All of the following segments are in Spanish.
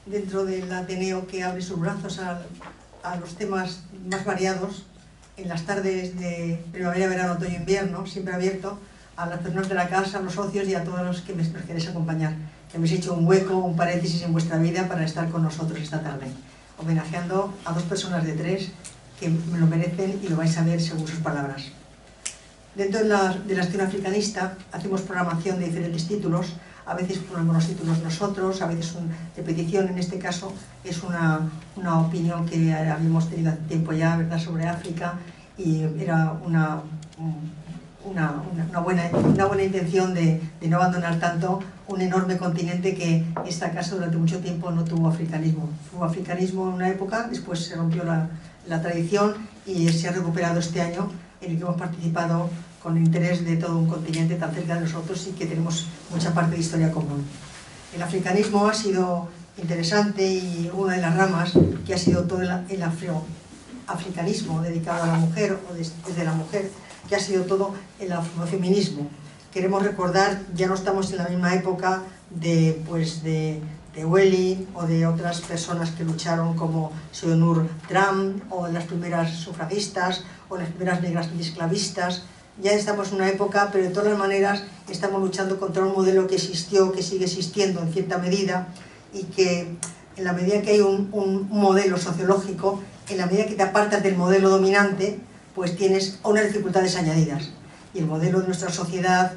dentro del Ateneo que abre sus brazos a los temas más variados, en las tardes de primavera, verano, otoño, invierno, siempre abierto a las personas de la casa, a los socios y a todos los que nos queréis acompañar. Que habéis hecho un hueco, un paréntesis en vuestra vida para estar con nosotros esta tarde, homenajeando a dos personas de tres que me lo merecen y lo vais a ver según sus palabras. Dentro de la Acción Africanista hacemos programación de diferentes títulos, a veces ponemos los títulos nosotros, a veces de petición. En este caso es una opinión que habíamos tenido hace tiempo ya, ¿verdad?, sobre África, y era una buena intención de no abandonar tanto un enorme continente que esta casa durante mucho tiempo no tuvo africanismo. Hubo africanismo en una época, después se rompió la tradición y se ha recuperado este año, en el que hemos participado con interés de todo un continente tan cerca de nosotros y que tenemos mucha parte de historia común. El africanismo ha sido interesante y una de las ramas que ha sido todo el africanismo dedicado a la mujer o desde la mujer, que ha sido todo el afrofeminismo. Queremos recordar, ya no estamos en la misma época de Welly o de otras personas que lucharon como Seonur Tram o las primeras sufragistas o las primeras negras esclavistas. Ya estamos en una época, pero de todas las maneras estamos luchando contra un modelo que existió, que sigue existiendo en cierta medida, y que en la medida que hay un modelo sociológico, en la medida que te apartas del modelo dominante, pues tienes unas dificultades añadidas. Y el modelo de nuestra sociedad,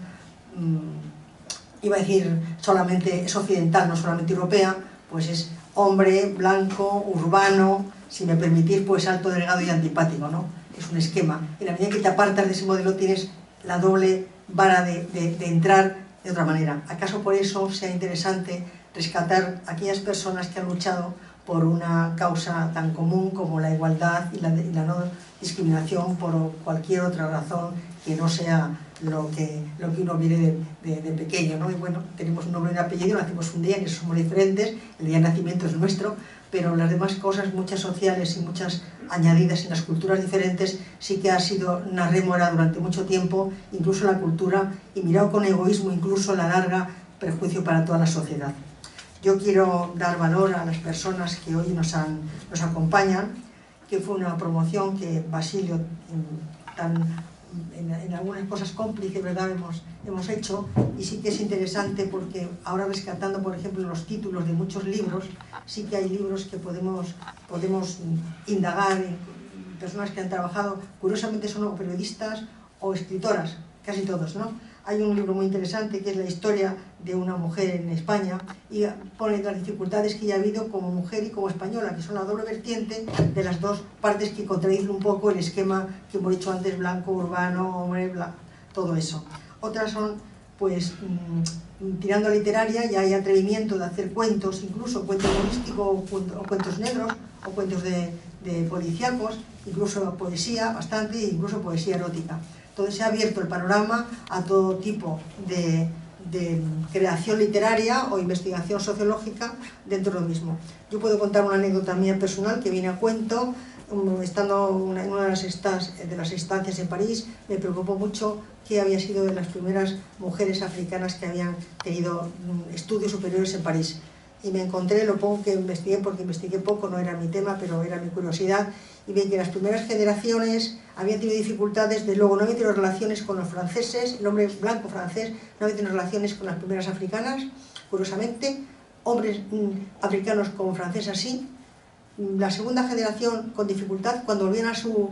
iba a decir solamente es occidental, no solamente europea, pues es hombre, blanco, urbano, si me permitís, pues alto, delgado y antipático, ¿no? Es un esquema. En la medida que te apartas de ese modelo tienes la doble vara de entrar de otra manera. ¿Acaso por eso sea interesante rescatar a aquellas personas que han luchado por una causa tan común como la igualdad y la no discriminación por cualquier otra razón que no sea lo que uno viene de pequeño, ¿no? Y bueno, tenemos un nombre y un apellido, nacimos un día, en eso somos diferentes, el día de nacimiento es nuestro, pero las demás cosas, muchas sociales y muchas añadidas en las culturas diferentes, sí que ha sido una rémora durante mucho tiempo, incluso la cultura, y mirado con egoísmo incluso a la larga, perjuicio para toda la sociedad. Yo quiero dar valor a las personas que hoy nos acompañan, que fue una promoción que Basilio, en algunas cosas cómplices, ¿verdad?, hemos hecho, y sí que es interesante porque ahora rescatando, por ejemplo, los títulos de muchos libros, sí que hay libros que podemos indagar en personas que han trabajado, curiosamente son o periodistas o escritoras, casi todos, ¿no? Hay un libro muy interesante que es la historia de una mujer en España y pone las dificultades que ella ha habido como mujer y como española, que son la doble vertiente de las dos partes que contradicen un poco el esquema que hemos dicho antes, blanco, urbano, hombre, blanco, todo eso. Otras son, pues, tirando a literaria, ya hay atrevimiento de hacer cuentos, incluso cuentos humorísticos o cuentos negros o cuentos de policíacos, incluso poesía bastante, incluso poesía erótica. Entonces se ha abierto el panorama a todo tipo de creación literaria o investigación sociológica dentro de lo mismo. Yo puedo contar una anécdota mía personal que viene a cuento. Estando en una de las estancias en París, me preocupó mucho que había sido de las primeras mujeres africanas que habían tenido estudios superiores en París. Y me encontré, lo poco que investigué, porque investigué poco, no era mi tema, pero era mi curiosidad, y vi que las primeras generaciones habían tenido dificultades, de luego no habían tenido relaciones con los franceses, el hombre blanco francés no había tenido relaciones con las primeras africanas, curiosamente, hombres africanos con francesas sí. La segunda generación con dificultad, cuando volvían a su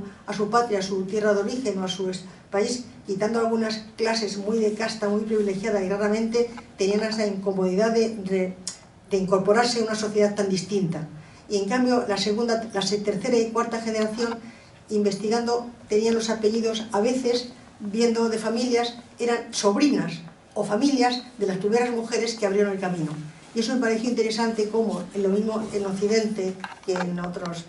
patria, a su tierra de origen o a su país, quitando algunas clases muy de casta, muy privilegiada, y raramente tenían esa incomodidad de incorporarse a una sociedad tan distinta. Y en cambio la tercera y cuarta generación, investigando, tenían los apellidos, a veces, viendo de familias, eran sobrinas o familias de las primeras mujeres que abrieron el camino. Y eso me pareció interesante, como en lo mismo en Occidente que en otras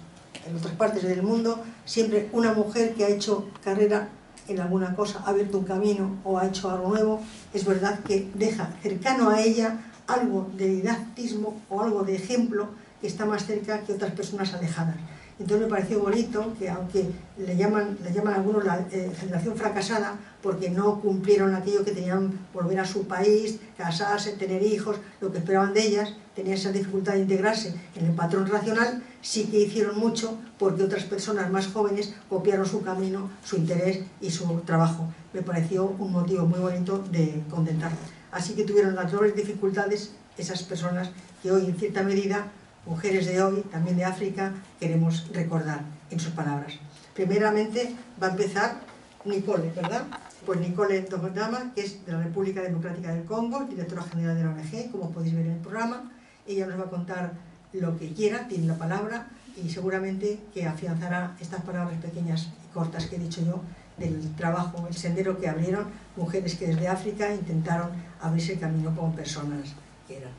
partes del mundo, siempre una mujer que ha hecho carrera en alguna cosa, ha abierto un camino o ha hecho algo nuevo, es verdad que deja cercano a ella algo de didactismo o algo de ejemplo que está más cerca que otras personas alejadas. Entonces me pareció bonito que, aunque le llaman algunos la generación fracasada, porque no cumplieron aquello que tenían, volver a su país, casarse, tener hijos, lo que esperaban de ellas, tenían esa dificultad de integrarse en el patrón racional, sí que hicieron mucho porque otras personas más jóvenes copiaron su camino, su interés y su trabajo. Me pareció un motivo muy bonito de contentarme. Así que tuvieron las dobles dificultades esas personas que hoy, en cierta medida, mujeres de hoy, también de África, queremos recordar en sus palabras. Primeramente va a empezar Nicole, ¿verdad? Pues Nicole Ndongama, que es de la República Democrática del Congo, directora general de la ONG, como podéis ver en el programa. Ella nos va a contar lo que quiera, tiene la palabra, y seguramente que afianzará estas palabras pequeñas y cortas que he dicho yo, del trabajo, el sendero que abrieron mujeres que desde África intentaron abrirse el camino como personas que eran.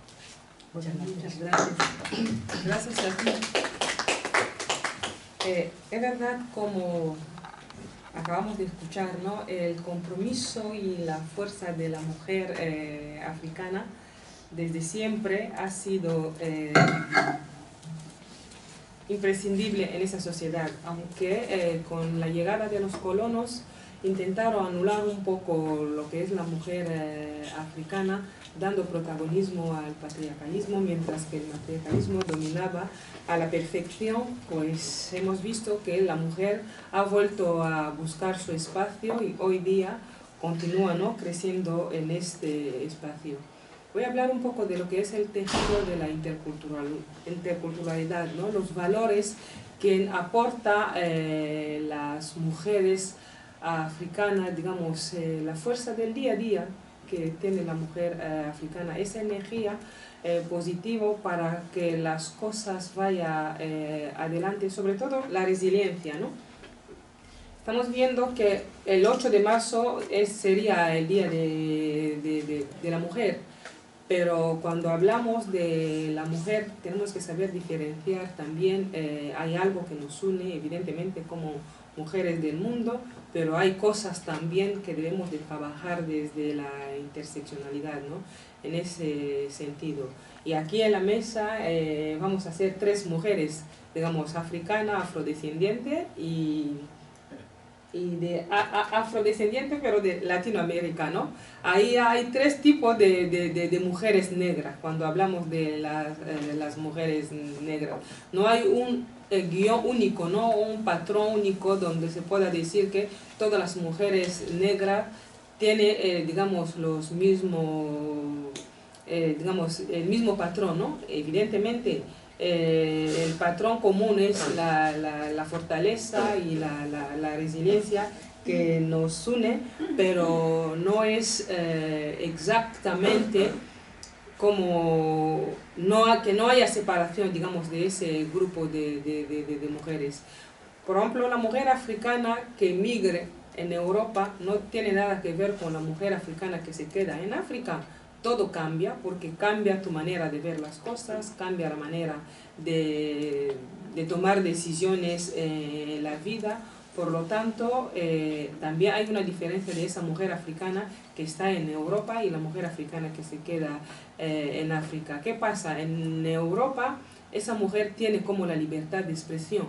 Muchas gracias. Gracias a ti. Es verdad, como acabamos de escuchar, ¿no? El compromiso y la fuerza de la mujer africana desde siempre ha sido imprescindible en esa sociedad, aunque con la llegada de los colonos intentaron anular un poco lo que es la mujer africana, dando protagonismo al patriarcalismo, mientras que el patriarcalismo dominaba a la perfección. Pues hemos visto que la mujer ha vuelto a buscar su espacio y hoy día continúa, ¿no?, creciendo en este espacio. Voy a hablar un poco de lo que es el tejido de la interculturalidad, ¿no?, los valores que aporta las mujeres africanas, digamos, la fuerza del día a día que tiene la mujer africana, esa energía positiva para que las cosas vayan adelante, sobre todo la resiliencia, ¿no? Estamos viendo que el 8 de marzo sería el Día de la Mujer, pero cuando hablamos de la mujer tenemos que saber diferenciar también. Hay algo que nos une, evidentemente, como mujeres del mundo, pero hay cosas también que debemos de trabajar desde la interseccionalidad, ¿no?, en ese sentido. Y aquí en la mesa vamos a ser 3 mujeres, digamos, africana, afrodescendiente y de afrodescendiente, pero de Latinoamérica, ¿no? Ahí hay 3 tipos de mujeres negras cuando hablamos de las mujeres negras. No hay un guión único, ¿no?, un patrón único donde se pueda decir que todas las mujeres negras tienen, digamos, los mismos, digamos, el mismo patrón, ¿no? Evidentemente, el patrón común es la fortaleza y la resiliencia que nos une, pero no es exactamente como que no haya separación, digamos, de ese grupo de mujeres. Por ejemplo, la mujer africana que migre en Europa no tiene nada que ver con la mujer africana que se queda en África. Todo cambia porque cambia tu manera de ver las cosas, cambia la manera de tomar decisiones en la vida. Por lo tanto, también hay una diferencia de esa mujer africana que está en Europa y la mujer africana que se queda en África. ¿Qué pasa? En Europa, esa mujer tiene como la libertad de expresión,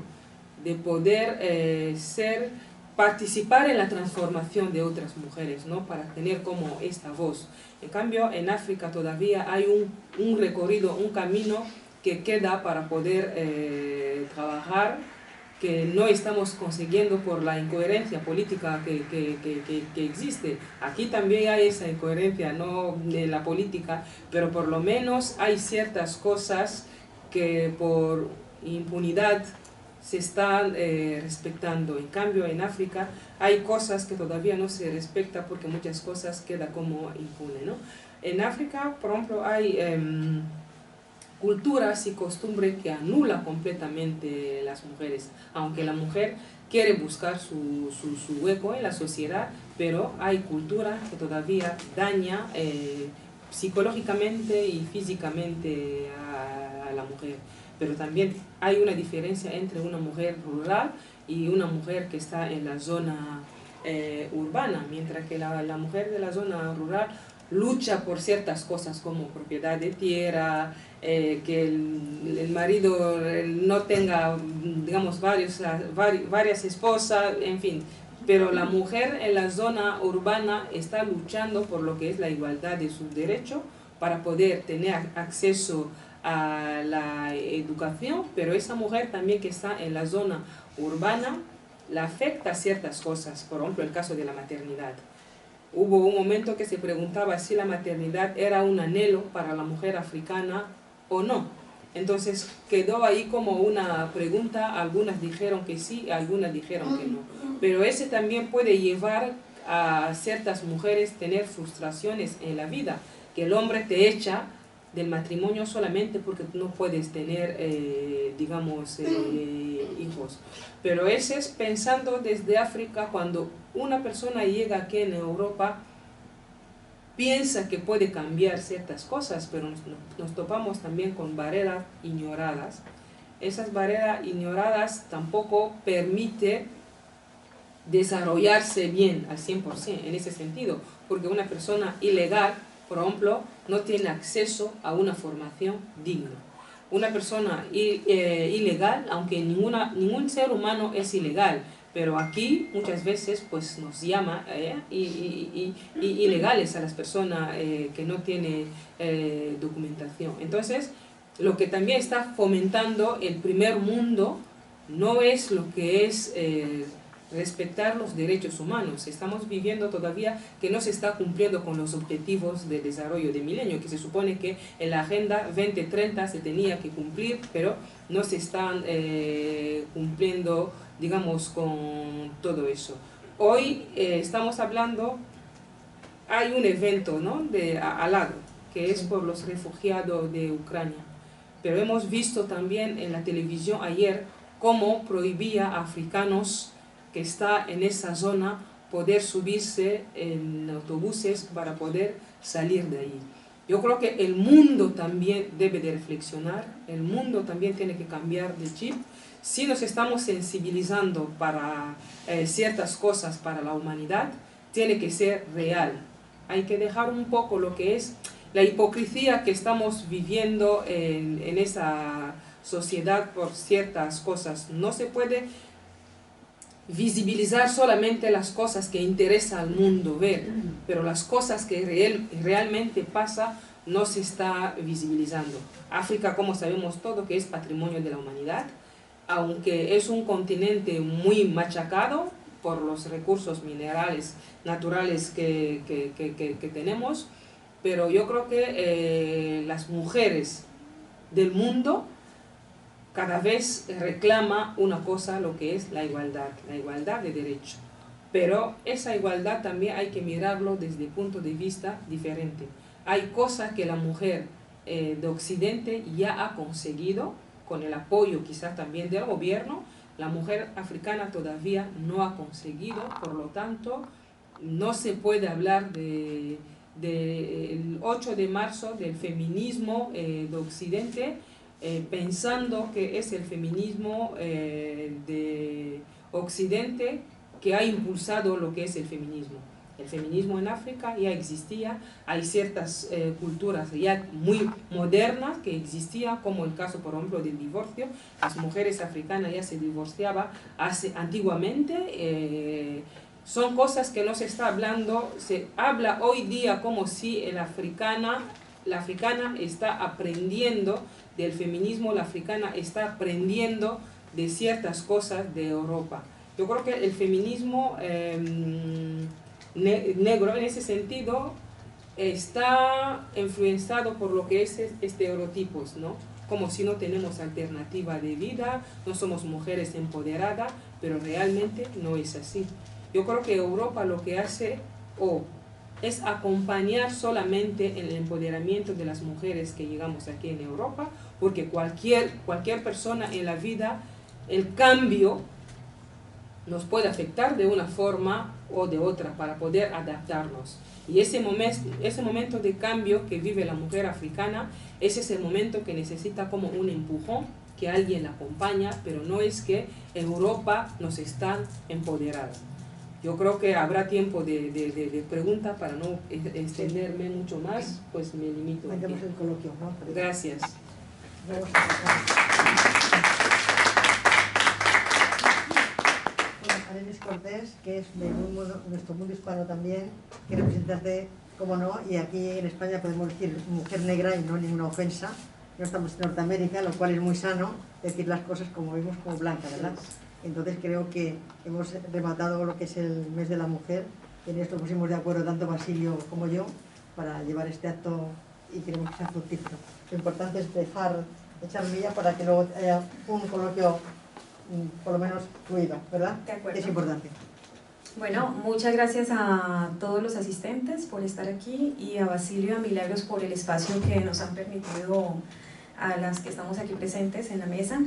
de poder participar en la transformación de otras mujeres, ¿no?, para tener como esta voz. En cambio, en África todavía hay un recorrido, un camino que queda para poder trabajar, que no estamos consiguiendo por la incoherencia política que existe. Aquí también hay esa incoherencia, no de la política, pero por lo menos hay ciertas cosas que por impunidad se están respetando. En cambio, en África hay cosas que todavía no se respetan porque muchas cosas quedan como impune, ¿no? En África, por ejemplo, hay culturas y costumbres que anulan completamente las mujeres, aunque la mujer quiere buscar su hueco en la sociedad, pero hay cultura que todavía daña psicológicamente y físicamente a la mujer. Pero también hay una diferencia entre una mujer rural y una mujer que está en la zona urbana, mientras que la mujer de la zona rural lucha por ciertas cosas como propiedad de tierra, que el marido no tenga, digamos, varias esposas, en fin. Pero la mujer en la zona urbana está luchando por lo que es la igualdad de sus derechos para poder tener acceso a la educación, pero esa mujer también que está en la zona urbana la afecta ciertas cosas, por ejemplo el caso de la maternidad. Hubo un momento que se preguntaba si la maternidad era un anhelo para la mujer africana o no. Entonces quedó ahí como una pregunta, algunas dijeron que sí, algunas dijeron que no. Pero ese también puede llevar a ciertas mujeres tener frustraciones en la vida, que el hombre te echa del matrimonio solamente porque no puedes tener, hijos. Pero ese es pensando desde África, cuando una persona llega aquí en Europa, piensa que puede cambiar ciertas cosas, pero nos topamos también con barreras ignoradas. Esas barreras ignoradas tampoco permiten desarrollarse bien al 100% en ese sentido, porque una persona ilegal, por ejemplo, no tiene acceso a una formación digna. Una persona ilegal, aunque ningún ser humano es ilegal, pero aquí muchas veces pues nos llama ilegales a las personas que no tienen documentación. Entonces, lo que también está fomentando el primer mundo no es lo que es respetar los derechos humanos. Estamos viviendo todavía que no se está cumpliendo con los objetivos de desarrollo de milenio, que se supone que en la Agenda 2030 se tenía que cumplir, pero no se están cumpliendo, digamos, con todo eso. Hoy estamos hablando, hay un evento, ¿no?, al lado, que es por los refugiados de Ucrania, pero hemos visto también en la televisión ayer cómo prohibía a africanos que está en esa zona poder subirse en autobuses para poder salir de ahí. Yo creo que el mundo también debe de reflexionar, el mundo también tiene que cambiar de chip. Si nos estamos sensibilizando para ciertas cosas para la humanidad, tiene que ser real. Hay que dejar un poco lo que es la hipocresía que estamos viviendo en esa sociedad por ciertas cosas. No se puede visibilizar solamente las cosas que interesa al mundo ver, pero las cosas que realmente pasa no se está visibilizando. África, como sabemos todo, que es patrimonio de la humanidad, aunque es un continente muy machacado por los recursos minerales naturales que tenemos, pero yo creo que las mujeres del mundo cada vez reclama una cosa, lo que es la igualdad de derecho. Pero esa igualdad también hay que mirarlo desde un punto de vista diferente. Hay cosas que la mujer de Occidente ya ha conseguido, con el apoyo quizás también del gobierno. La mujer africana todavía no ha conseguido, por lo tanto, no se puede hablar del 8 de marzo del feminismo de Occidente, pensando que es el feminismo de Occidente que ha impulsado lo que es el feminismo. El feminismo en África ya existía, hay ciertas culturas ya muy modernas que existían, como el caso, por ejemplo, del divorcio. Las mujeres africanas ya se divorciaban antiguamente. Son cosas que no se está hablando, se habla hoy día como si la africana está aprendiendo del feminismo, la africana está aprendiendo de ciertas cosas de Europa. Yo creo que el feminismo negro en ese sentido está influenciado por lo que es estereotipos, ¿no? Como si no tenemos alternativa de vida, no somos mujeres empoderadas, pero realmente no es así. Yo creo que Europa lo que hace es acompañar solamente el empoderamiento de las mujeres que llegamos aquí en Europa, porque cualquier persona en la vida, el cambio nos puede afectar de una forma o de otra para poder adaptarnos. Y ese momento de cambio que vive la mujer africana es ese momento que necesita como un empujón, que alguien la acompaña, pero no es que en Europa nos están empoderando. Yo creo que habrá tiempo de preguntas para no extenderme mucho más, pues me limito. Mandemos el coloquio, ¿no? Gracias. Arelis Cortés, que es de nuestro mundo hispano también, que representante, como no, y aquí en España podemos decir mujer negra y no ninguna ofensa, no estamos en Norteamérica, lo cual es muy sano decir las cosas como vemos, como Blanca, ¿verdad? Entonces creo que hemos rematado lo que es el mes de la mujer, y en esto pusimos de acuerdo tanto Basilio como yo para llevar este acto y queremos que sea fructífero. Lo importante es echar milla para que luego haya un coloquio por lo menos fluido, ¿verdad? De acuerdo. Es importante. Bueno, muchas gracias a todos los asistentes por estar aquí y a Basilio y a Milagros por el espacio que nos han permitido a las que estamos aquí presentes en la mesa.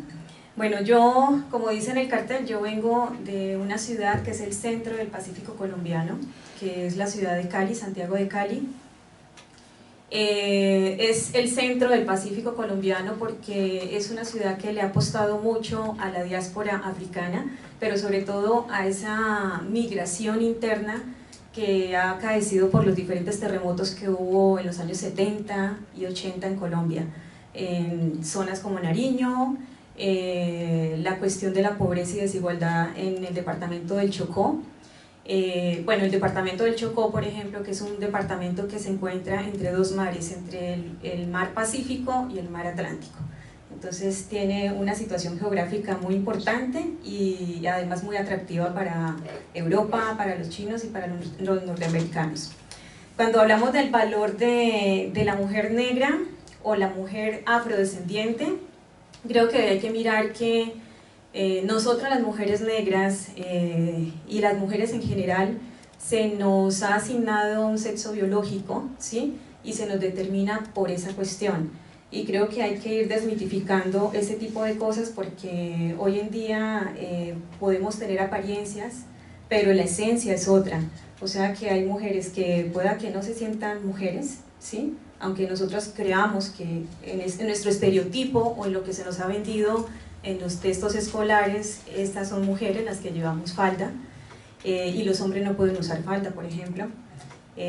Bueno, yo, como dice en el cartel, yo vengo de una ciudad que es el centro del Pacífico colombiano, que es la ciudad de Cali, Santiago de Cali. Es el centro del Pacífico colombiano porque es una ciudad que le ha apostado mucho a la diáspora africana, pero sobre todo a esa migración interna que ha acaecido por los diferentes terremotos que hubo en los años 70 y 80 en Colombia, en zonas como Nariño, la cuestión de la pobreza y desigualdad en el departamento del Chocó. Bueno, el departamento del Chocó, por ejemplo, que es un departamento que se encuentra entre dos mares, entre el mar Pacífico y el mar Atlántico. Entonces tiene una situación geográfica muy importante y además muy atractiva para Europa, para los chinos y para los norteamericanos. Cuando hablamos del valor de la mujer negra o la mujer afrodescendiente, creo que hay que mirar que nosotras las mujeres negras y las mujeres en general se nos ha asignado un sexo biológico, ¿sí? Y se nos determina por esa cuestión, y creo que hay que ir desmitificando ese tipo de cosas porque hoy en día podemos tener apariencias pero la esencia es otra, o sea que hay mujeres que pueda que no se sientan mujeres, ¿sí? Aunque nosotros creamos que en nuestro estereotipo o en lo que se nos ha vendido en los textos escolares, estas son mujeres las que llevamos falda, y los hombres no pueden usar falda, por ejemplo,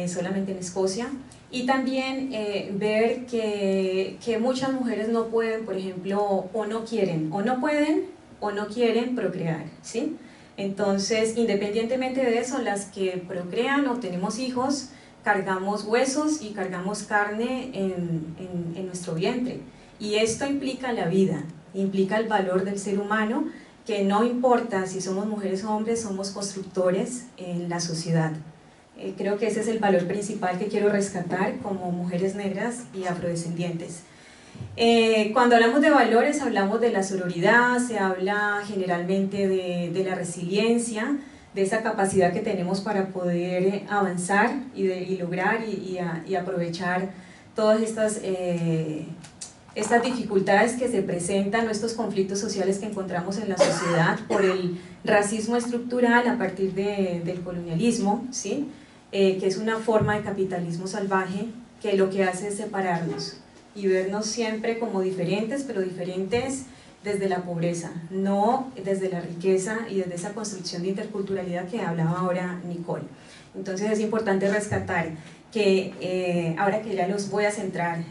solamente en Escocia. Y también ver que muchas mujeres no pueden, por ejemplo, o no quieren, o no pueden, o no quieren procrear, ¿sí? Entonces, independientemente de eso, las que procrean o tenemos hijos, cargamos huesos y cargamos carne en nuestro vientre. Y esto implica la vida, implica el valor del ser humano, que no importa si somos mujeres o hombres, somos constructores en la sociedad. Creo que ese es el valor principal que quiero rescatar como mujeres negras y afrodescendientes. Cuando hablamos de valores, hablamos de la sororidad, se habla generalmente de la resiliencia, de esa capacidad que tenemos para poder avanzar y lograr y aprovechar todas estas dificultades que se presentan, estos conflictos sociales que encontramos en la sociedad por el racismo estructural a partir del colonialismo, ¿sí? Que es una forma de capitalismo salvaje que lo que hace es separarnos y vernos siempre como diferentes, pero diferentes desde la pobreza, no desde la riqueza y desde esa construcción de interculturalidad que hablaba ahora Nicole. Entonces es importante rescatar que ahora que ya los voy a centrar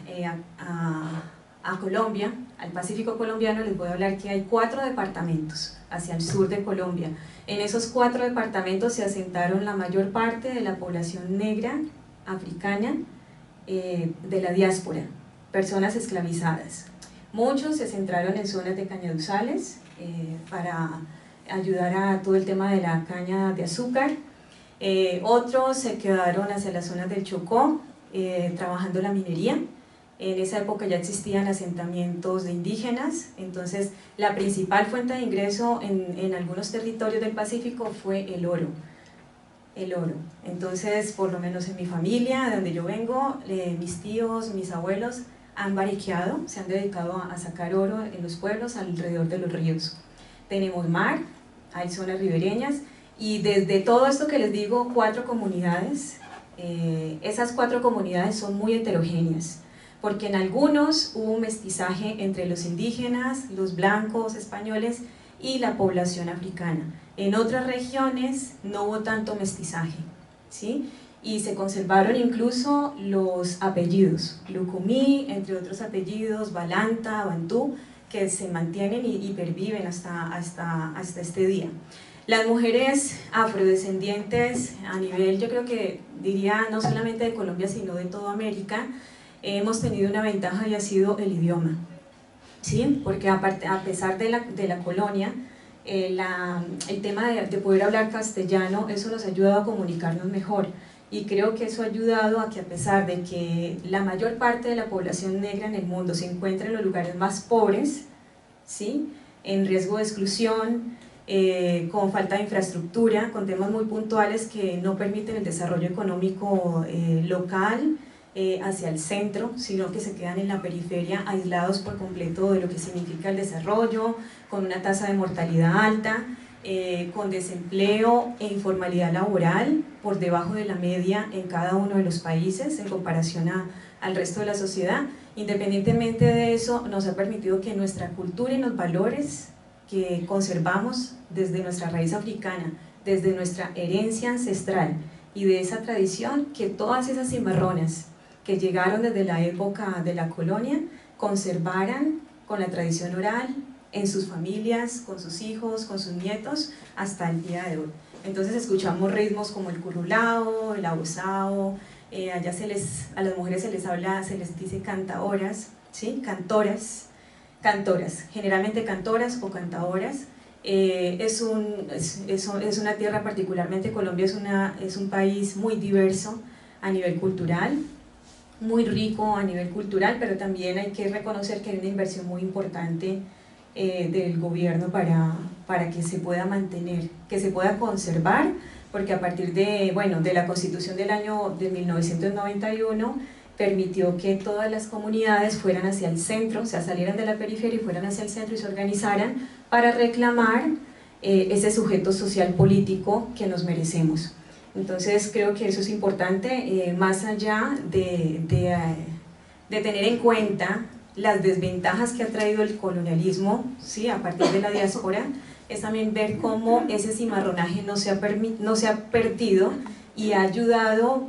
a Colombia, al Pacífico colombiano, les voy a hablar que hay 4 departamentos hacia el sur de Colombia. En esos 4 departamentos se asentaron la mayor parte de la población negra, africana, de la diáspora, personas esclavizadas. Muchos se centraron en zonas de cañaduzales para ayudar a todo el tema de la caña de azúcar. Otros se quedaron hacia las zonas del Chocó, trabajando la minería. En esa época ya existían asentamientos de indígenas, entonces la principal fuente de ingreso en algunos territorios del Pacífico fue el oro. Entonces, por lo menos en mi familia, de donde yo vengo, mis tíos, mis abuelos han bariqueado, se han dedicado a sacar oro en los pueblos alrededor de los ríos. Tenemos mar, hay zonas ribereñas, y desde todo esto que les digo, 4 comunidades, esas 4 comunidades son muy heterogéneas, porque en algunos hubo un mestizaje entre los indígenas, los blancos españoles y la población africana. En otras regiones no hubo tanto mestizaje, ¿sí? Y se conservaron incluso los apellidos, Lucumí, entre otros apellidos, Balanta, Bantú, que se mantienen y perviven hasta este día. Las mujeres afrodescendientes a nivel, yo creo que diría no solamente de Colombia, sino de toda América, hemos tenido una ventaja y ha sido el idioma, ¿sí? Porque a pesar de la colonia, el tema de poder hablar castellano, eso nos ha ayudado a comunicarnos mejor, y creo que eso ha ayudado a que, a pesar de que la mayor parte de la población negra en el mundo se encuentra en los lugares más pobres, ¿sí?, en riesgo de exclusión, con falta de infraestructura, con temas muy puntuales que no permiten el desarrollo económico local hacia el centro, sino que se quedan en la periferia aislados por completo de lo que significa el desarrollo, con una tasa de mortalidad alta, con desempleo e informalidad laboral por debajo de la media en cada uno de los países en comparación al resto de la sociedad. Independientemente de eso, nos ha permitido que nuestra cultura y los valores que conservamos desde nuestra raíz africana, desde nuestra herencia ancestral y de esa tradición, que todas esas cimarronas que llegaron desde la época de la colonia conservaran con la tradición oral en sus familias, con sus hijos, con sus nietos, hasta el día de hoy. Entonces escuchamos ritmos como el curulao, el abusao, allá a las mujeres se les dice cantaoras, ¿sí?, cantoras, generalmente cantoras o cantadoras. Es una tierra, particularmente Colombia es un país muy diverso a nivel cultural, muy rico a nivel cultural, pero también hay que reconocer que hay una inversión muy importante del gobierno para que se pueda mantener, que se pueda conservar, porque a partir de la Constitución del año de 1991 permitió que todas las comunidades fueran hacia el centro, o sea, salieran de la periferia y fueran hacia el centro y se organizaran para reclamar ese sujeto social político que nos merecemos. Entonces creo que eso es importante, más allá de tener en cuenta las desventajas que ha traído el colonialismo, ¿sí?, a partir de la diáspora, es también ver cómo ese cimarronaje no se ha perdido y ha ayudado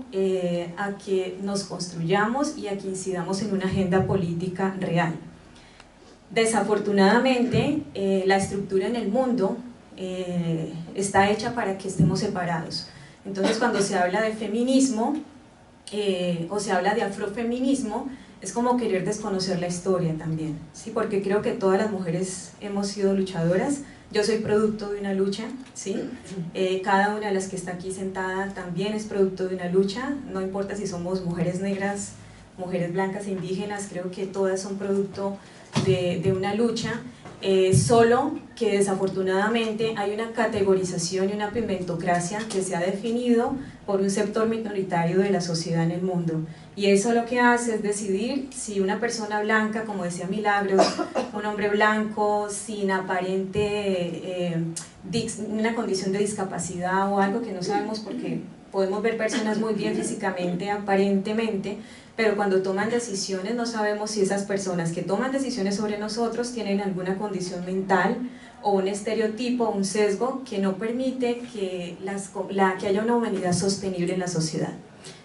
a que nos construyamos y a que incidamos en una agenda política real. Desafortunadamente, la estructura en el mundo está hecha para que estemos separados. Entonces, cuando se habla de feminismo o se habla de afrofeminismo, es como querer desconocer la historia también, ¿sí? Porque creo que todas las mujeres hemos sido luchadoras. Yo soy producto de una lucha, ¿sí? Cada una de las que está aquí sentada también es producto de una lucha, no importa si somos mujeres negras, mujeres blancas e indígenas, creo que todas son producto de una lucha, solo que desafortunadamente hay una categorización y una pimentocracia que se ha definido por un sector minoritario de la sociedad en el mundo, y eso lo que hace es decidir si una persona blanca, como decía Milagros, un hombre blanco sin aparente una condición de discapacidad o algo que no sabemos, porque podemos ver personas muy bien físicamente, aparentemente, pero cuando toman decisiones no sabemos si esas personas que toman decisiones sobre nosotros tienen alguna condición mental o un estereotipo, un sesgo que no permite que haya una humanidad sostenible en la sociedad.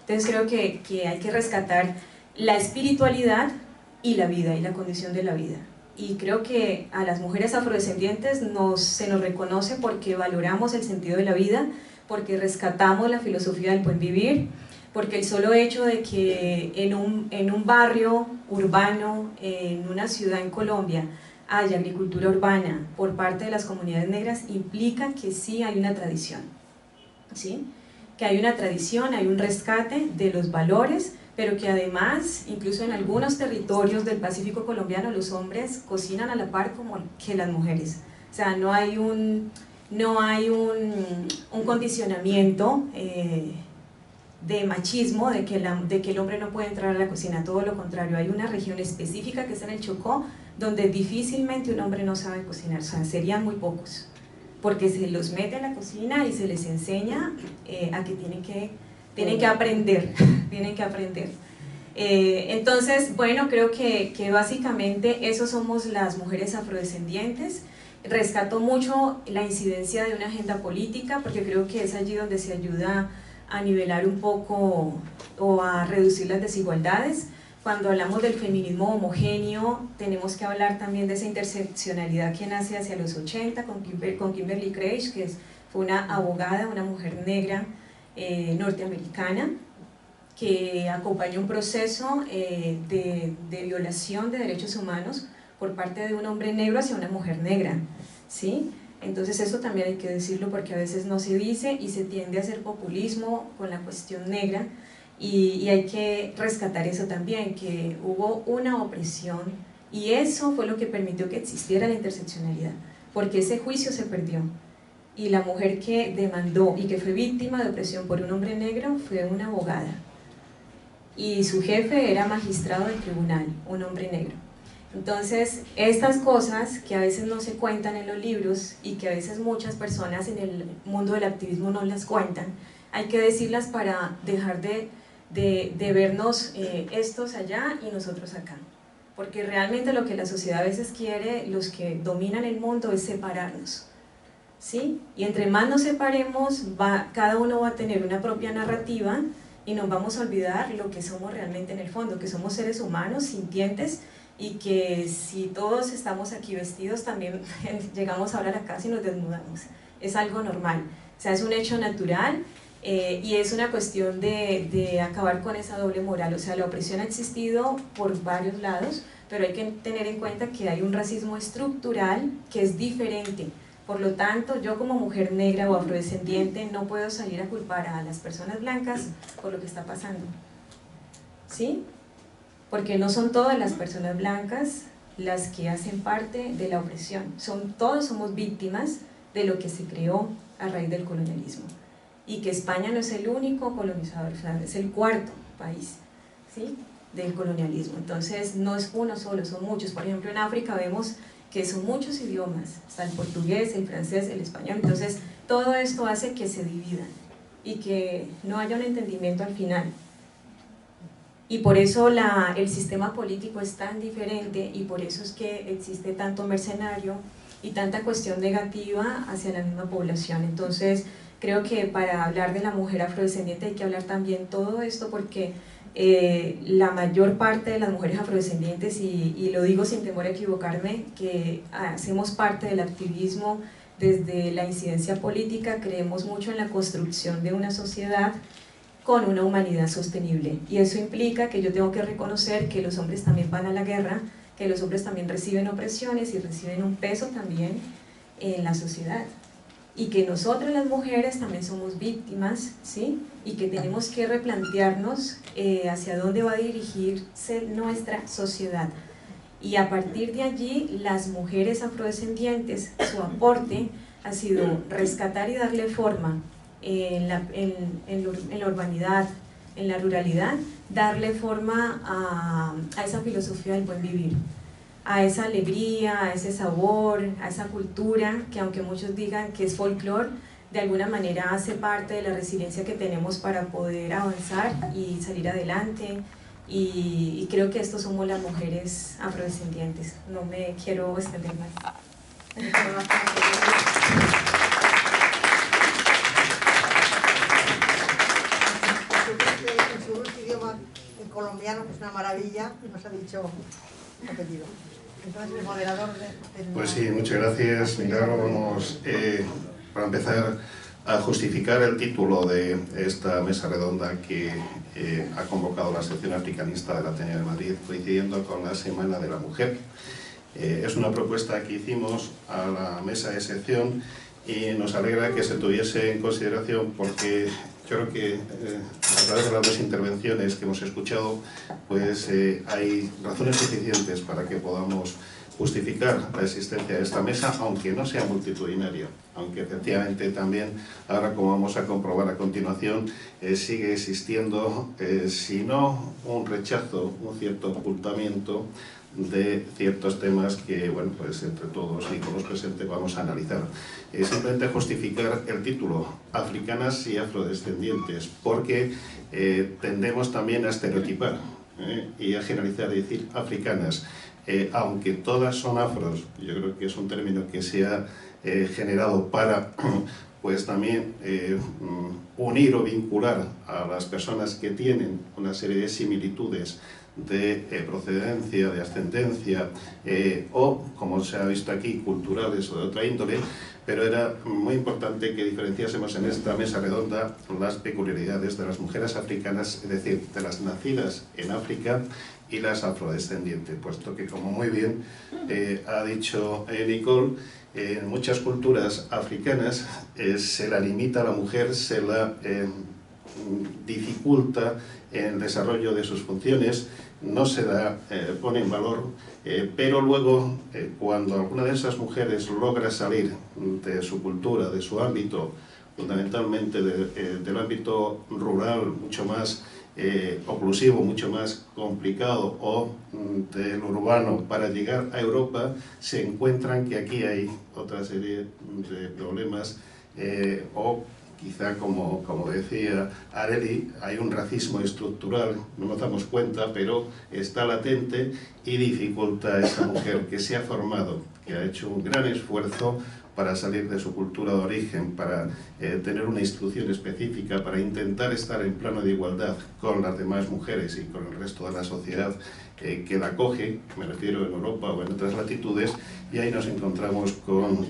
Entonces creo que hay que rescatar la espiritualidad y la vida, y la condición de la vida. Y creo que a las mujeres afrodescendientes se nos reconoce porque valoramos el sentido de la vida, porque rescatamos la filosofía del buen vivir, porque el solo hecho de que en un barrio urbano, en una ciudad en Colombia, haya agricultura urbana por parte de las comunidades negras, implica que sí hay una tradición, ¿sí?, que hay una tradición, hay un rescate de los valores, pero que además, incluso en algunos territorios del Pacífico colombiano, los hombres cocinan a la par como que las mujeres. O sea, no hay un condicionamiento de machismo, de que el hombre no puede entrar a la cocina, todo lo contrario, hay una región específica que está en el Chocó, donde difícilmente un hombre no sabe cocinar, o sea, serían muy pocos, porque se los mete a la cocina y se les enseña a que tienen que aprender, tienen que aprender. Entonces, bueno, creo que básicamente eso somos las mujeres afrodescendientes. Rescato mucho la incidencia de una agenda política, porque creo que es allí donde se ayuda a nivelar un poco o a reducir las desigualdades. Cuando hablamos del feminismo homogéneo, tenemos que hablar también de esa interseccionalidad que nace hacia los 80 con Kimberly Crenshaw, que fue una abogada, una mujer negra norteamericana, que acompaña un proceso de violación de derechos humanos por parte de un hombre negro hacia una mujer negra, ¿sí? Entonces eso también hay que decirlo porque a veces no se dice y se tiende a hacer populismo con la cuestión negra y hay que rescatar eso también, que hubo una opresión y eso fue lo que permitió que existiera la interseccionalidad, porque ese juicio se perdió y la mujer que demandó y que fue víctima de opresión por un hombre negro fue una abogada y su jefe era magistrado del tribunal, un hombre negro. Entonces, estas cosas que a veces no se cuentan en los libros y que a veces muchas personas en el mundo del activismo no las cuentan, hay que decirlas para dejar de vernos estos allá y nosotros acá. Porque realmente lo que la sociedad a veces quiere, los que dominan el mundo, es separarnos, ¿sí? Y entre más nos separemos, cada uno va a tener una propia narrativa y nos vamos a olvidar lo que somos realmente en el fondo, que somos seres humanos, sintientes, y que si todos estamos aquí vestidos también llegamos ahora a la casa y nos desnudamos, es algo normal, o sea, es un hecho natural y es una cuestión de acabar con esa doble moral, o sea, la opresión ha existido por varios lados, pero hay que tener en cuenta que hay un racismo estructural que es diferente, por lo tanto, yo como mujer negra o afrodescendiente no puedo salir a culpar a las personas blancas por lo que está pasando, ¿sí? Porque no son todas las personas blancas las que hacen parte de la opresión, todos somos víctimas de lo que se creó a raíz del colonialismo y que España no es el único colonizador, o sea, es el cuarto país, ¿sí?, del colonialismo. Entonces no es uno solo, son muchos. Por ejemplo, en África vemos que son muchos idiomas, está el portugués, el francés, el español, entonces todo esto hace que se dividan y que no haya un entendimiento al final. Y por eso el sistema político es tan diferente y por eso es que existe tanto mercenario y tanta cuestión negativa hacia la misma población. Entonces creo que para hablar de la mujer afrodescendiente hay que hablar también todo esto porque la mayor parte de las mujeres afrodescendientes, y lo digo sin temor a equivocarme, que hacemos parte del activismo desde la incidencia política, creemos mucho en la construcción de una sociedad con una humanidad sostenible y eso implica que yo tengo que reconocer que los hombres también van a la guerra, que los hombres también reciben opresiones y reciben un peso también en la sociedad y que nosotras las mujeres también somos víctimas, ¿sí? Y que tenemos que replantearnos hacia dónde va a dirigirse nuestra sociedad y a partir de allí las mujeres afrodescendientes, su aporte ha sido rescatar y darle forma en la urbanidad, en la ruralidad, darle forma a esa filosofía del buen vivir, a esa alegría, a ese sabor, a esa cultura que aunque muchos digan que es folclore, de alguna manera hace parte de la resiliencia que tenemos para poder avanzar y salir adelante y creo que estos somos las mujeres afrodescendientes. No me quiero extender más. En su idioma colombiano, que es una maravilla, nos ha dicho un apellido. Entonces, el moderador Pues sí, muchas gracias, Milagro. Vamos, para empezar, a justificar el título de esta mesa redonda que ha convocado la sección africanista del Ateneo de Madrid, coincidiendo con la Semana de la Mujer. Es una propuesta que hicimos a la mesa de sección y nos alegra que se tuviese en consideración porque yo creo que a través de las dos intervenciones que hemos escuchado pues hay razones suficientes para que podamos justificar la existencia de esta mesa, aunque no sea multitudinaria, aunque efectivamente también, ahora como vamos a comprobar a continuación, sigue existiendo, si no un rechazo, un cierto ocultamiento de ciertos temas que, bueno, pues entre todos y con los presentes vamos a analizar. Simplemente justificar el título, Africanas y Afrodescendientes, porque tendemos también a estereotipar y a generalizar y decir africanas. Aunque todas son afros, yo creo que es un término que se ha generado para pues también unir o vincular a las personas que tienen una serie de similitudes de procedencia, de ascendencia, o, como se ha visto aquí, culturales o de otra índole, pero era muy importante que diferenciásemos en esta mesa redonda las peculiaridades de las mujeres africanas, es decir, de las nacidas en África y las afrodescendientes, puesto que, como muy bien ha dicho Nicole, en muchas culturas africanas se la limita a la mujer, se la dificulta el desarrollo de sus funciones, no se la pone en valor, pero luego cuando alguna de esas mujeres logra salir de su cultura, de su ámbito, fundamentalmente del ámbito rural, mucho más oclusivo, mucho más complicado, o del urbano, para llegar a Europa, se encuentran que aquí hay otra serie de problemas, o quizá, como decía Arely, hay un racismo estructural, no nos damos cuenta, pero está latente y dificulta a esa mujer que se ha formado, que ha hecho un gran esfuerzo para salir de su cultura de origen, para tener una instrucción específica, para intentar estar en plano de igualdad con las demás mujeres y con el resto de la sociedad que la acoge, me refiero en Europa o en otras latitudes, y ahí nos encontramos con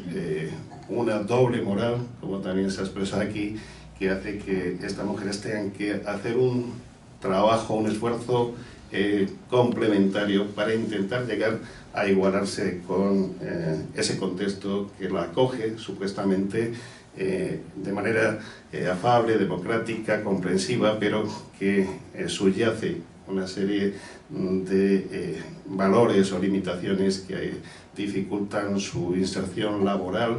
una doble moral, como también se ha expresado aquí, que hace que estas mujeres tengan que hacer un trabajo, un esfuerzo complementario para intentar llegar a igualarse con ese contexto que la acoge supuestamente de manera afable, democrática, comprensiva, pero que subyace una serie de valores o limitaciones que dificultan su inserción laboral,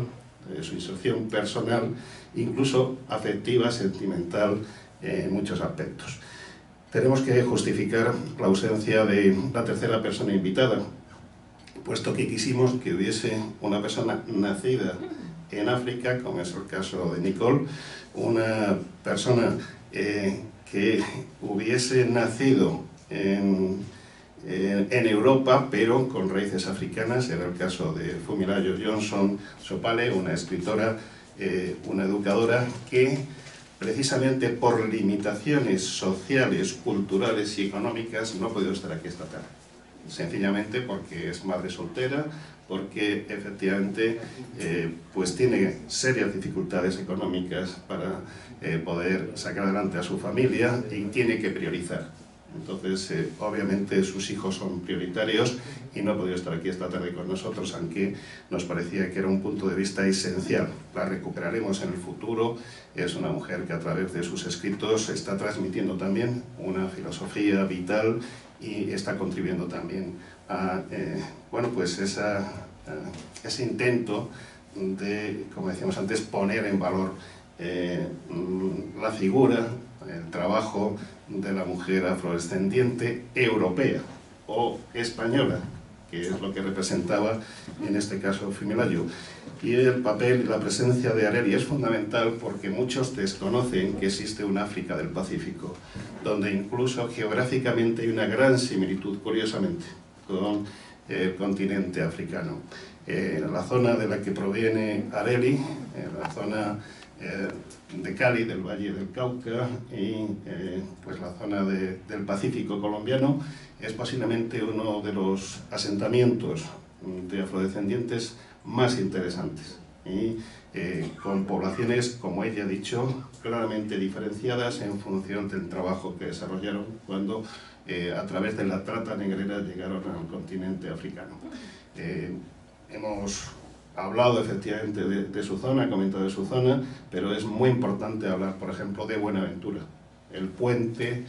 su inserción personal, incluso afectiva, sentimental, en muchos aspectos. Tenemos que justificar la ausencia de la tercera persona invitada, puesto que quisimos que hubiese una persona nacida en África, como es el caso de Nicole, una persona que hubiese nacido en Europa, pero con raíces africanas. Era el caso de Funmilayo Johnson Sopale, una escritora, una educadora que, precisamente por limitaciones sociales, culturales y económicas, no ha podido estar aquí esta tarde. Sencillamente porque es madre soltera, porque efectivamente pues tiene serias dificultades económicas para poder sacar adelante a su familia y tiene que priorizar. Entonces, obviamente sus hijos son prioritarios y no ha podido estar aquí esta tarde con nosotros, aunque nos parecía que era un punto de vista esencial. La recuperaremos en el futuro. Es una mujer que a través de sus escritos está transmitiendo también una filosofía vital y está contribuyendo también a bueno, pues ese intento de, como decíamos antes, poner en valor la figura, el trabajo de la mujer afrodescendiente europea o española, que es lo que representaba en este caso Funmilayo. Y el papel y la presencia de Arely es fundamental porque muchos desconocen que existe un África del Pacífico, donde incluso geográficamente hay una gran similitud, curiosamente, con el continente africano. La zona de la que proviene Arely, la zona de Cali, del Valle del Cauca, y pues la zona del Pacífico colombiano, es posiblemente uno de los asentamientos de afrodescendientes más interesantes, y con poblaciones, como ella ha dicho, claramente diferenciadas en función del trabajo que desarrollaron cuando a través de la trata negrera llegaron al continente africano. Hemos hablado efectivamente de su zona, comentado de su zona, pero es muy importante hablar, por ejemplo, de Buenaventura, el puente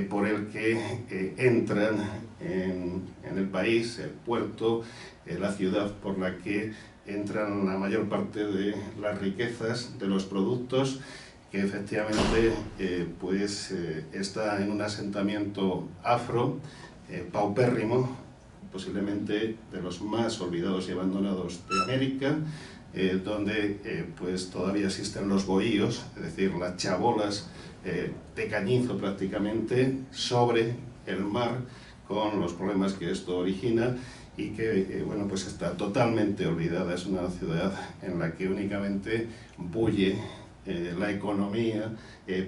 por el que entran en el país, el puerto, la ciudad por la que entran la mayor parte de las riquezas, de los productos, que efectivamente pues, está en un asentamiento afro, paupérrimo, posiblemente de los más olvidados y abandonados de América, donde pues todavía existen los bohíos, es decir, las chabolas de cañizo prácticamente sobre el mar, con los problemas que esto origina, y que bueno, pues está totalmente olvidada. Es una ciudad en la que únicamente bulle la economía,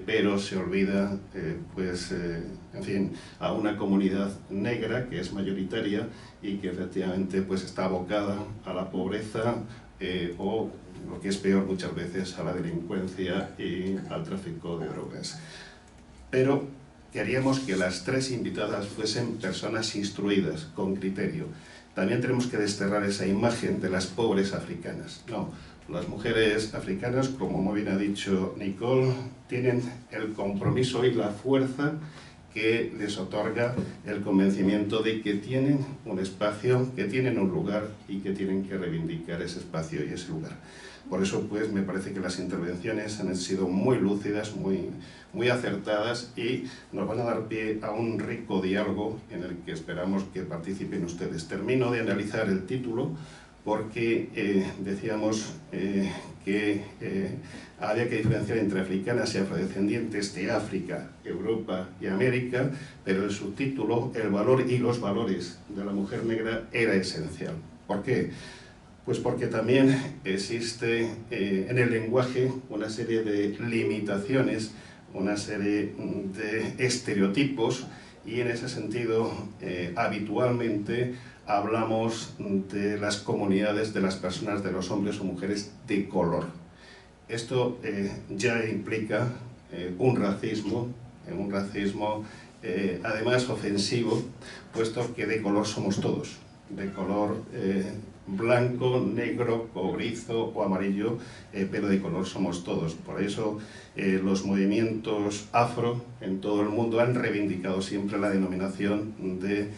pero se olvida, en fin, a una comunidad negra que es mayoritaria y que efectivamente pues, está abocada a la pobreza o, lo que es peor muchas veces, a la delincuencia y al tráfico de drogas. Pero queríamos que las tres invitadas fuesen personas instruidas, con criterio. También tenemos que desterrar esa imagen de las pobres africanas. No, las mujeres africanas, como muy bien ha dicho Nicole, tienen el compromiso y la fuerza que les otorga el convencimiento de que tienen un espacio, que tienen un lugar y que tienen que reivindicar ese espacio y ese lugar. Por eso, pues, me parece que las intervenciones han sido muy lúcidas, muy acertadas y nos van a dar pie a un rico diálogo en el que esperamos que participen ustedes. Termino de analizar el título porque decíamos que había que diferenciar entre africanas y afrodescendientes de África, Europa y América, pero el subtítulo, el valor y los valores de la mujer negra, era esencial. ¿Por qué? Pues porque también existe en el lenguaje una serie de limitaciones, una serie de estereotipos y en ese sentido habitualmente hablamos de las comunidades, de las personas, de los hombres o mujeres de color. Esto ya implica un racismo además ofensivo, puesto que de color somos todos, de color blanco, negro, cobrizo o amarillo, pero de color somos todos. Por eso los movimientos afro en todo el mundo han reivindicado siempre la denominación de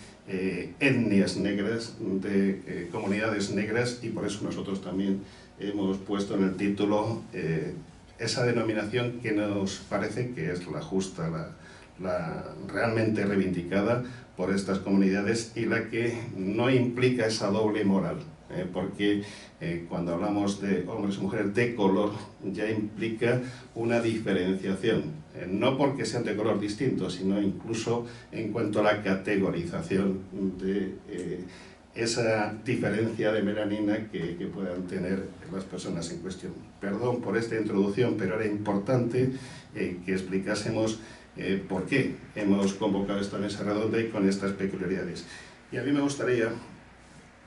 etnias negras, de comunidades negras, y por eso nosotros también hemos puesto en el título esa denominación que nos parece que es la justa, la realmente reivindicada por estas comunidades y la que no implica esa doble moral, porque cuando hablamos de hombres y mujeres de color ya implica una diferenciación, no porque sean de color distinto, sino incluso en cuanto a la categorización de esa diferencia de melanina que puedan tener las personas en cuestión. Perdón por esta introducción, pero era importante que explicásemos por qué hemos convocado esta mesa redonda y con estas peculiaridades. Y a mí me gustaría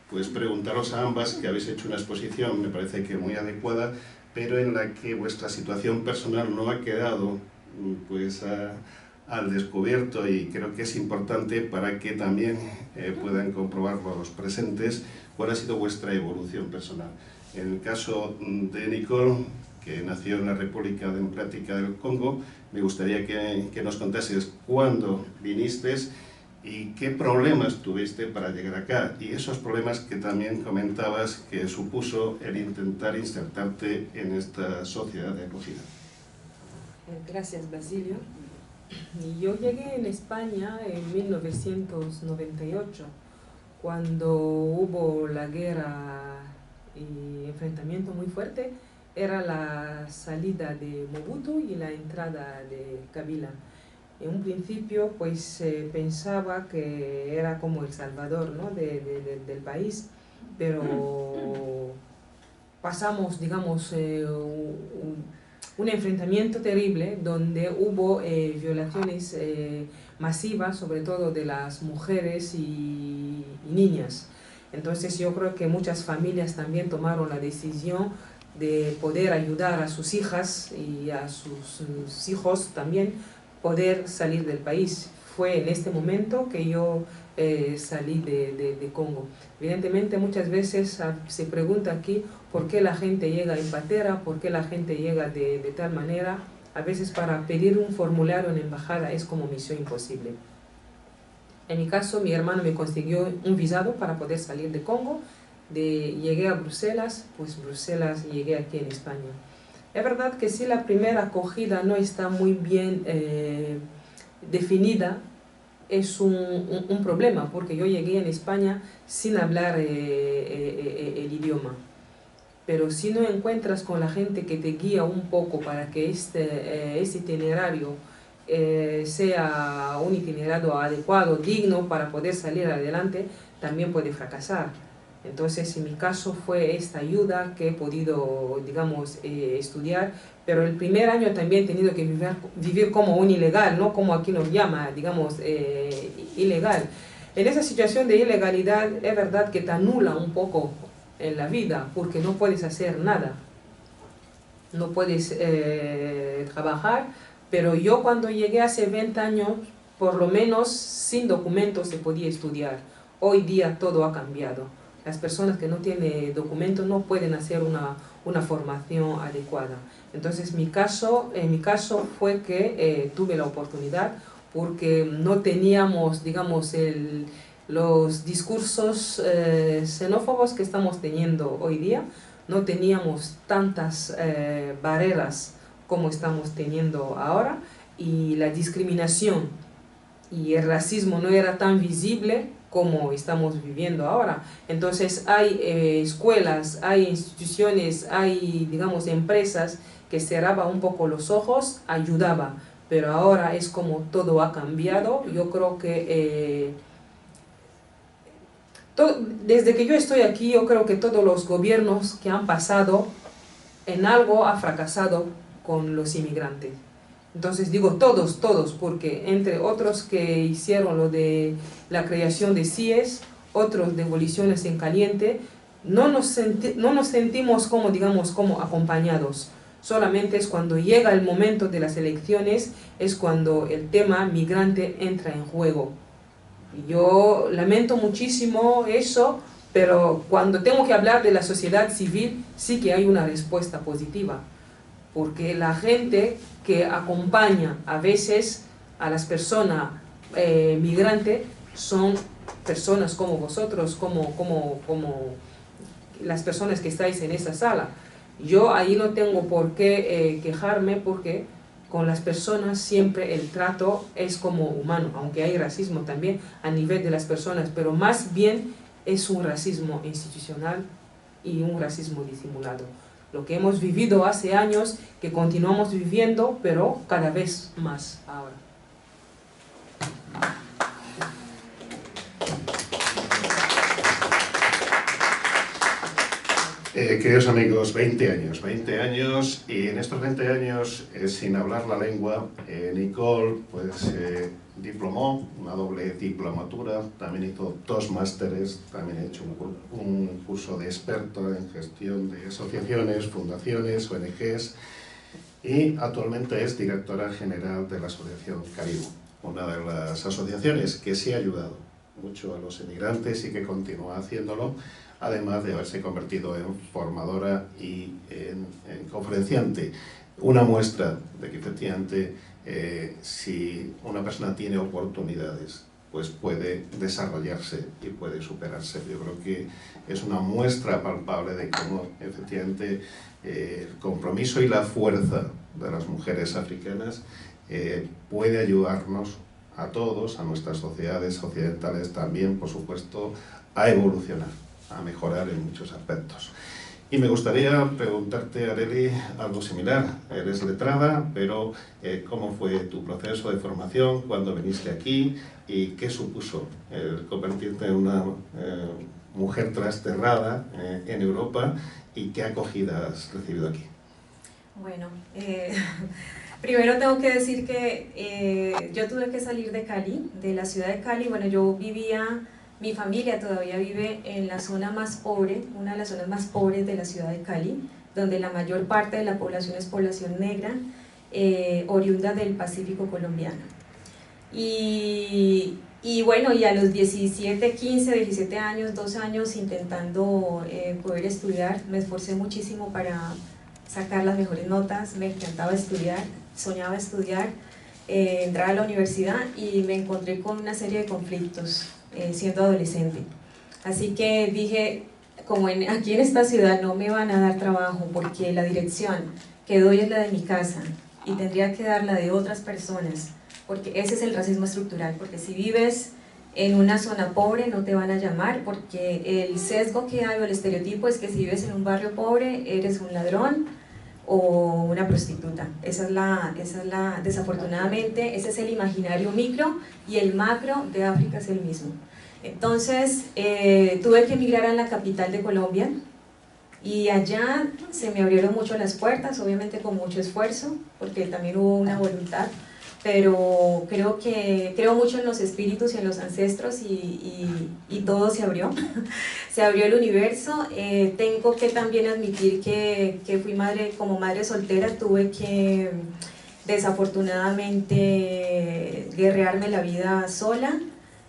pues preguntaros a ambas, que habéis hecho una exposición, me parece que muy adecuada, pero en la que vuestra situación personal no ha quedado pues al descubierto, y creo que es importante para que también puedan comprobar los presentes cuál ha sido vuestra evolución personal. En el caso de Nicole, que nació en la República Democrática del Congo, me gustaría que nos contases cuándo viniste y qué problemas tuviste para llegar acá, y esos problemas que también comentabas que supuso el intentar insertarte en esta sociedad de acogida. Gracias, Basilio. Yo llegué en España en 1998, cuando hubo la guerra y enfrentamiento muy fuerte. Era la salida de Mobutu y la entrada de Kabila. En un principio pues pensaba que era como el salvador, ¿no? del país, pero pasamos, digamos, un enfrentamiento terrible donde hubo violaciones masivas, sobre todo de las mujeres y niñas. Entonces yo creo que muchas familias también tomaron la decisión de poder ayudar a sus hijas y a sus hijos también poder salir del país. Fue en este momento que yo salí de Congo. Evidentemente muchas veces se pregunta aquí por qué la gente llega en patera, por qué la gente llega de tal manera. A veces para pedir un formulario en la embajada es como misión imposible. En mi caso, mi hermano me consiguió un visado para poder salir de Congo. Llegué a Bruselas, pues Bruselas llegué aquí en España. Es verdad que sí, la primera acogida no está muy bien definida, es un problema, porque yo llegué en España sin hablar el idioma. Pero si no encuentras con la gente que te guía un poco para que este itinerario sea un itinerario adecuado, digno para poder salir adelante, también puede fracasar. Entonces, en mi caso fue esta ayuda que he podido, digamos, estudiar, pero el primer año también he tenido que vivir como un ilegal, ¿no? Como aquí nos llama, digamos, ilegal. En esa situación de ilegalidad es verdad que te anula un poco en la vida, porque no puedes hacer nada, no puedes trabajar, pero yo cuando llegué hace 20 años, por lo menos sin documentos se podía estudiar. Hoy día todo ha cambiado. Las personas que no tienen documentos no pueden hacer una formación adecuada. Entonces, en mi caso fue que tuve la oportunidad porque no teníamos, digamos, los discursos xenófobos que estamos teniendo hoy día. No teníamos tantas barreras como estamos teniendo ahora, y la discriminación y el racismo no era tan visible como estamos viviendo ahora. Entonces hay escuelas, hay instituciones, hay, digamos, empresas que cerraban un poco los ojos, ayudaba, pero ahora es como todo ha cambiado. Yo creo que desde que yo estoy aquí, yo creo que todos los gobiernos que han pasado en algo han fracasado con los inmigrantes. Entonces digo todos, porque entre otros que hicieron lo de la creación de CIES, otros de aboliciones en caliente, no nos sentimos como, digamos, como acompañados. Solamente es cuando llega el momento de las elecciones, es cuando el tema migrante entra en juego. Yo lamento muchísimo eso, pero cuando tengo que hablar de la sociedad civil, sí que hay una respuesta positiva. Porque la gente que acompaña a veces a las personas migrantes son personas como vosotros, como las personas que estáis en esa sala. Yo ahí no tengo por qué quejarme, porque con las personas siempre el trato es como humano, aunque hay racismo también a nivel de las personas, pero más bien es un racismo institucional y un racismo disimulado. Lo que hemos vivido hace años, que continuamos viviendo, pero cada vez más ahora. Queridos amigos, 20 años, y en estos 20 años, sin hablar la lengua, Nicole pues diplomó, una doble diplomatura, también hizo 2 másteres, también ha hecho un curso de experto en gestión de asociaciones, fundaciones, ONGs, y actualmente es directora general de la Asociación Caribu, una de las asociaciones que sí ha ayudado mucho a los inmigrantes y que continúa haciéndolo, además de haberse convertido en formadora y en conferenciante. Una muestra de que efectivamente si una persona tiene oportunidades, pues puede desarrollarse y puede superarse. Yo creo que es una muestra palpable de cómo efectivamente el compromiso y la fuerza de las mujeres africanas puede ayudarnos a todos, a nuestras sociedades occidentales también, por supuesto, a evolucionar, a mejorar en muchos aspectos. Y me gustaría preguntarte, Arely, algo similar. Eres letrada, pero ¿cómo fue tu proceso de formación? ¿Cuándo viniste aquí? ¿Y qué supuso el convertirte en una mujer trasterrada en Europa? ¿Y qué acogida has recibido aquí? Bueno, primero tengo que decir que yo tuve que salir de Cali, de la ciudad de Cali. Bueno, yo vivía... Mi familia todavía vive en la zona más pobre, una de las zonas más pobres de la ciudad de Cali, donde la mayor parte de la población es población negra, oriunda del Pacífico colombiano. Y bueno, y a los 17, 15, 17 años, 2 años intentando poder estudiar, me esforcé muchísimo para sacar las mejores notas, me encantaba estudiar, soñaba estudiar, entrar a la universidad, y me encontré con una serie de conflictos siendo adolescente. Así que dije, como aquí en esta ciudad no me van a dar trabajo porque la dirección que doy es la de mi casa y tendría que dar la de otras personas, porque ese es el racismo estructural, porque si vives en una zona pobre no te van a llamar, porque el sesgo que hay o el estereotipo es que si vives en un barrio pobre eres un ladrón o una prostituta. Desafortunadamente ese es el imaginario micro, y el macro de África es el mismo. Entonces tuve que emigrar a la capital de Colombia y allá se me abrieron mucho las puertas, obviamente con mucho esfuerzo, porque también hubo una voluntad, pero creo mucho en los espíritus y en los ancestros y todo se abrió, se abrió el universo. Tengo que también admitir que fui madre, como madre soltera tuve que desafortunadamente guerrearme la vida sola,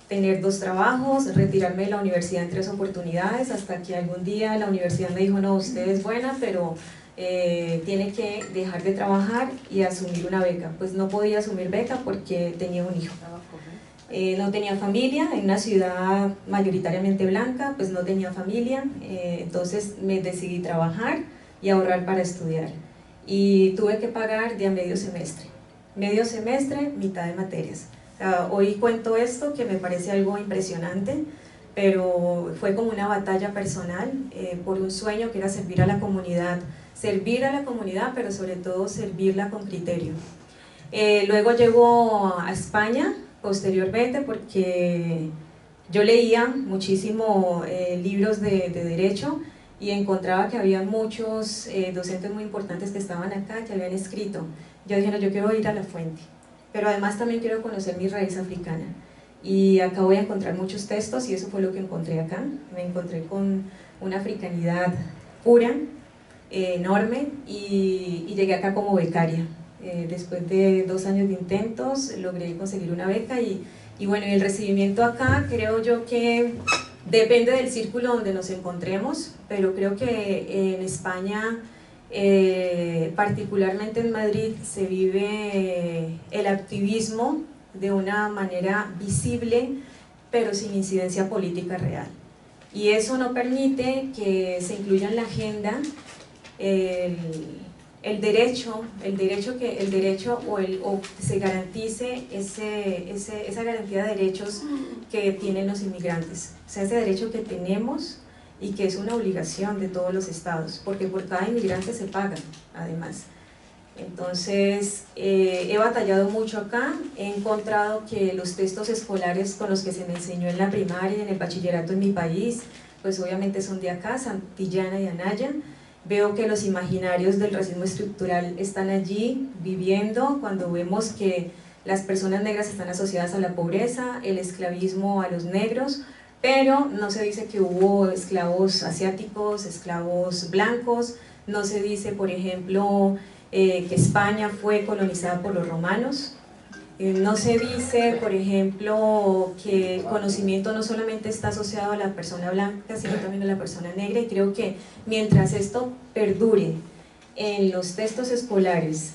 tener 2 trabajos, retirarme de la universidad en 3 oportunidades, hasta que algún día la universidad me dijo, no, usted es buena, pero tiene que dejar de trabajar y asumir una beca. Pues no podía asumir beca porque tenía un hijo. No tenía familia, en una ciudad mayoritariamente blanca, pues no tenía familia, entonces me decidí trabajar y ahorrar para estudiar. Y tuve que pagar de a medio semestre, mitad de materias. Hoy cuento esto que me parece algo impresionante, pero fue como una batalla personal por un sueño que era servir a la comunidad, pero sobre todo servirla con criterio. Luego llego a España posteriormente porque yo leía muchísimo libros de derecho y encontraba que había muchos docentes muy importantes que estaban acá, que habían escrito. Yo dije, no, yo quiero ir a la fuente, pero además también quiero conocer mi raíz africana. Y acá voy a encontrar muchos textos y eso fue lo que encontré acá. Me encontré con una africanidad pura, enorme, y llegué acá como becaria. Después de 2 años de intentos logré conseguir una beca y bueno, el recibimiento acá creo yo que depende del círculo donde nos encontremos, pero creo que en España, particularmente en Madrid, se vive el activismo de una manera visible, pero sin incidencia política real. Y eso no permite que se incluya en la agenda el derecho o se garantice esa garantía de derechos que tienen los inmigrantes, o sea, ese derecho que tenemos y que es una obligación de todos los estados, porque por cada inmigrante se paga, además. Entonces, he batallado mucho acá, he encontrado que los textos escolares con los que se me enseñó en la primaria y en el bachillerato en mi país, pues obviamente son de acá, Santillana y Anaya. Veo que los imaginarios del racismo estructural están allí viviendo, cuando vemos que las personas negras están asociadas a la pobreza, el esclavismo a los negros, pero no se dice que hubo esclavos asiáticos, esclavos blancos, no se dice, por ejemplo, que España fue colonizada por los romanos, no se dice, por ejemplo, que el conocimiento no solamente está asociado a la persona blanca, sino también a la persona negra, y creo que mientras esto perdure en los textos escolares,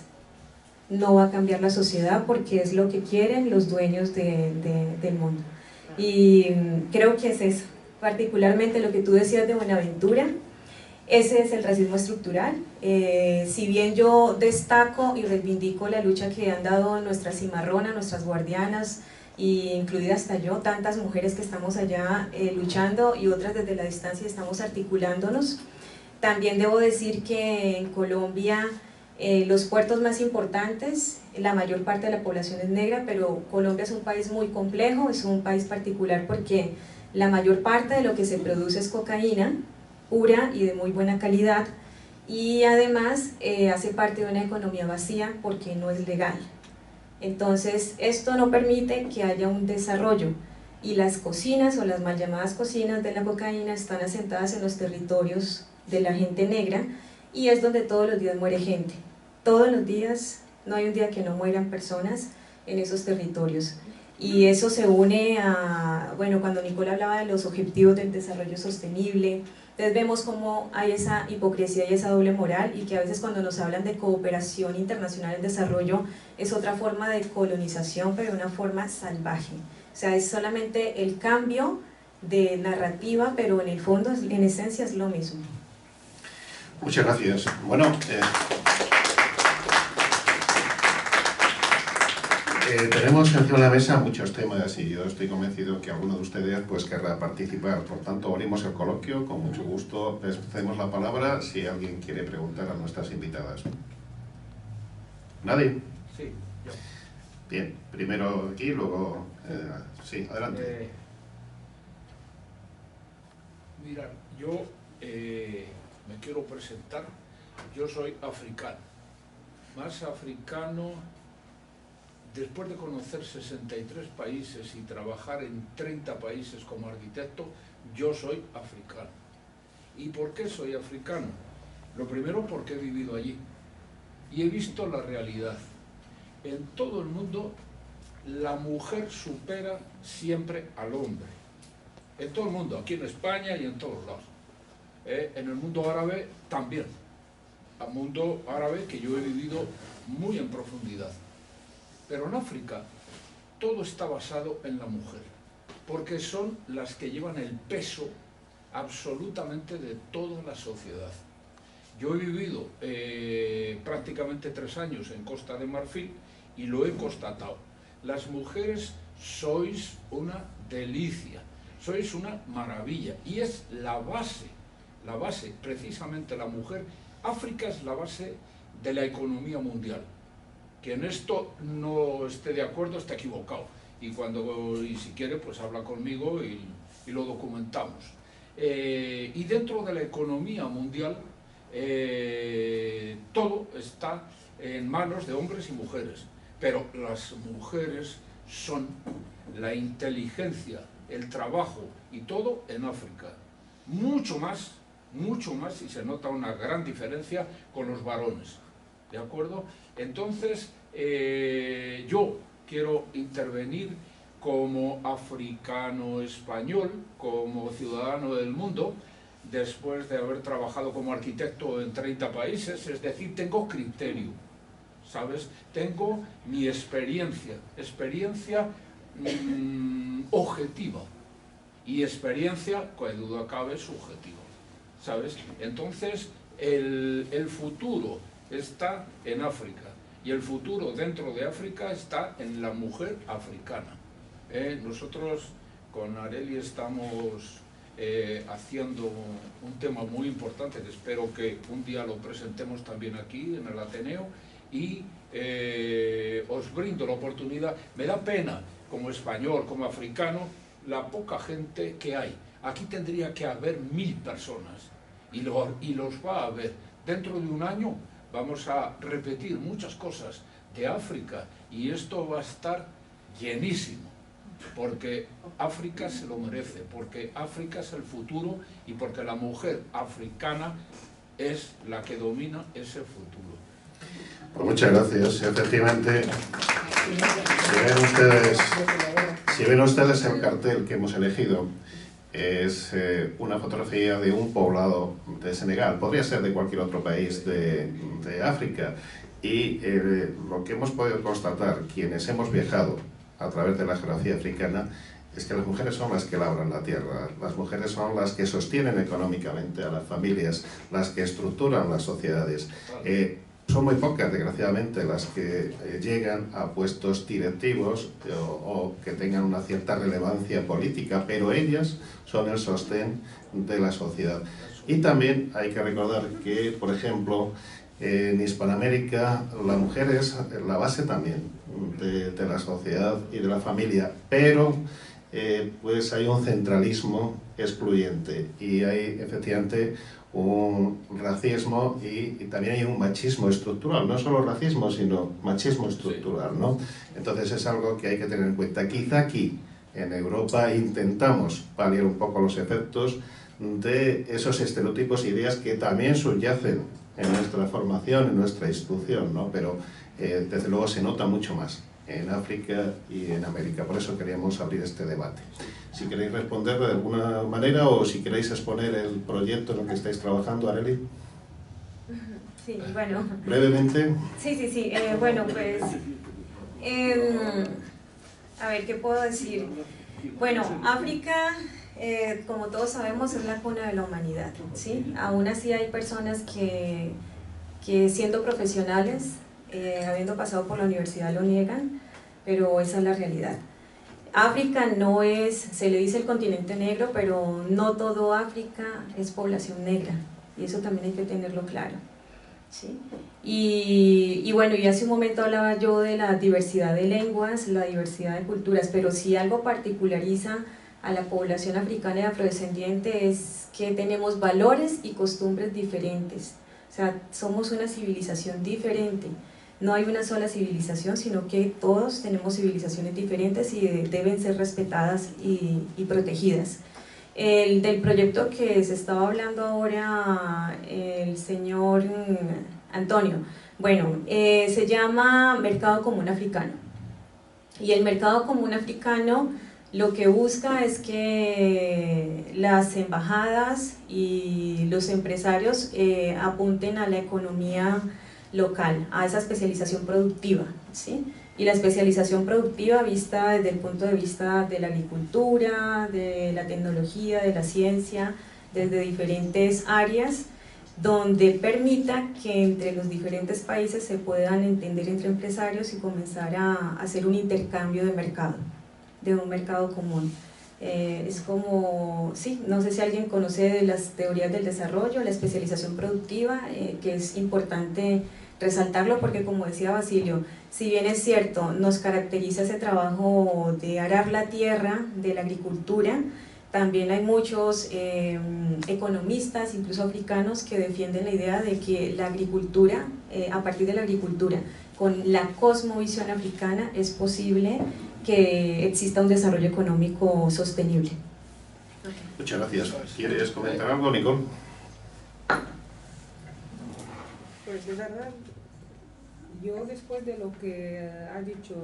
no va a cambiar la sociedad, porque es lo que quieren los dueños del mundo. Y creo que es eso, particularmente lo que tú decías de Buenaventura. Ese es el racismo estructural. Si bien yo destaco y reivindico la lucha que han dado nuestras cimarronas, nuestras guardianas, incluida hasta yo, tantas mujeres que estamos allá luchando y otras desde la distancia estamos articulándonos, también debo decir que en Colombia los puertos más importantes, la mayor parte de la población es negra, pero Colombia es un país muy complejo, es un país particular porque la mayor parte de lo que se produce es cocaína pura y de muy buena calidad, y además hace parte de una economía vacía porque no es legal. Entonces esto no permite que haya un desarrollo, y las cocinas o las mal llamadas cocinas de la cocaína están asentadas en los territorios de la gente negra, y es donde todos los días muere gente, todos los días, no hay un día que no mueran personas en esos territorios. Y eso se une a, bueno, cuando Nicole hablaba de los objetivos del desarrollo sostenible, entonces vemos cómo hay esa hipocresía y esa doble moral, y que a veces cuando nos hablan de cooperación internacional en desarrollo es otra forma de colonización, pero de una forma salvaje. O sea, es solamente el cambio de narrativa, pero en el fondo, en esencia, es lo mismo. Muchas gracias. Bueno, tenemos encima de la mesa muchos temas y yo estoy convencido que alguno de ustedes pues querrá participar. Por tanto, abrimos el coloquio, con mucho gusto les cedemos la palabra si alguien quiere preguntar a nuestras invitadas. ¿Nadie? Sí, yo. Bien, primero aquí, luego... sí, adelante. Mira, yo me quiero presentar. Yo soy africano, más africano después de conocer 63 países y trabajar en 30 países como arquitecto. Yo soy africano. ¿Y por qué soy africano? Lo primero, porque he vivido allí y he visto la realidad. En todo el mundo la mujer supera siempre al hombre. En todo el mundo, aquí en España y en todos lados. En el mundo árabe también. El mundo árabe que yo he vivido muy en profundidad. Pero en África todo está basado en la mujer, porque son las que llevan el peso absolutamente de toda la sociedad. Yo he vivido prácticamente 3 años en Costa de Marfil y lo he constatado. Las mujeres sois una delicia, sois una maravilla y es la base, precisamente la mujer. África es la base de la economía mundial. Quien esto no esté de acuerdo está equivocado y si quiere pues habla conmigo y lo documentamos. Y dentro de la economía mundial todo está en manos de hombres y mujeres, pero las mujeres son la inteligencia, el trabajo y todo en África, mucho más, y se nota una gran diferencia con los varones, ¿de acuerdo? Entonces yo quiero intervenir como africano español, como ciudadano del mundo, después de haber trabajado como arquitecto en 30 países, es decir, tengo criterio, ¿sabes? Tengo mi experiencia objetiva y experiencia, que duda cabe, subjetiva, ¿sabes? Entonces, el futuro está en África y el futuro dentro de África está en la mujer africana. Nosotros con Arely estamos haciendo un tema muy importante que espero que un día lo presentemos también aquí en el Ateneo y os brindo la oportunidad. Me da pena como español, como africano, la poca gente que hay. Aquí tendría que haber 1000 personas y los va a haber. Dentro de un año vamos a repetir muchas cosas de África y esto va a estar llenísimo, porque África se lo merece, porque África es el futuro y porque la mujer africana es la que domina ese futuro. Pues muchas gracias. Efectivamente, si ven ustedes el cartel que hemos elegido, es una fotografía de un poblado de Senegal, podría ser de cualquier otro país de África, y lo que hemos podido constatar quienes hemos viajado a través de la geografía africana es que las mujeres son las que labran la tierra, las mujeres son las que sostienen económicamente a las familias, las que estructuran las sociedades. Son muy pocas, desgraciadamente, las que llegan a puestos directivos o que tengan una cierta relevancia política, pero ellas son el sostén de la sociedad. Y también hay que recordar que, por ejemplo, en Hispanoamérica la mujer es la base también de la sociedad y de la familia, pero pues hay un centralismo excluyente y hay efectivamente un racismo y también hay un machismo estructural, no solo racismo sino machismo estructural, ¿no? Entonces es algo que hay que tener en cuenta. Quizá aquí en Europa intentamos paliar un poco los efectos de esos estereotipos e ideas que también subyacen en nuestra formación, en nuestra instrucción, ¿no? Pero desde luego se nota mucho más en África y en América, por eso queríamos abrir este debate. Si queréis responder de alguna manera o si queréis exponer el proyecto en el que estáis trabajando, Arely. Sí, bueno. Brevemente. Sí. Bueno, pues, a ver, ¿qué puedo decir? Bueno, África, como todos sabemos, es la cuna de la humanidad, ¿sí? Aún así hay personas que siendo profesionales, habiendo pasado por la universidad, lo niegan, pero esa es la realidad. África no es, se le dice el continente negro, pero no todo África es población negra, y eso también hay que tenerlo claro, ¿sí? Y bueno, y hace un momento hablaba yo de la diversidad de lenguas, la diversidad de culturas, pero si algo particulariza a la población africana y afrodescendiente es que tenemos valores y costumbres diferentes, o sea, somos una civilización diferente, no hay una sola civilización, sino que todos tenemos civilizaciones diferentes y deben ser respetadas y protegidas. Del proyecto que se estaba hablando ahora el señor Antonio, bueno, se llama Mercado Común Africano, y el Mercado Común Africano lo que busca es que las embajadas y los empresarios apunten a la economía local, a esa especialización productiva, ¿sí? Y la especialización productiva vista desde el punto de vista de la agricultura, de la tecnología, de la ciencia, desde diferentes áreas, donde permita que entre los diferentes países se puedan entender entre empresarios y comenzar a hacer un intercambio de mercado, de un mercado común. Es como, sí, no sé si alguien conoce de las teorías del desarrollo, la especialización productiva, que es importante resaltarlo porque, como decía Basilio, si bien es cierto, nos caracteriza ese trabajo de arar la tierra, de la agricultura, también hay muchos economistas, incluso africanos, que defienden la idea de que la agricultura, a partir de la agricultura, con la cosmovisión africana, es posible que exista un desarrollo económico sostenible. Muchas gracias. ¿Quieres comentar algo, Nicole? Pues de verdad, yo después de lo que ha dicho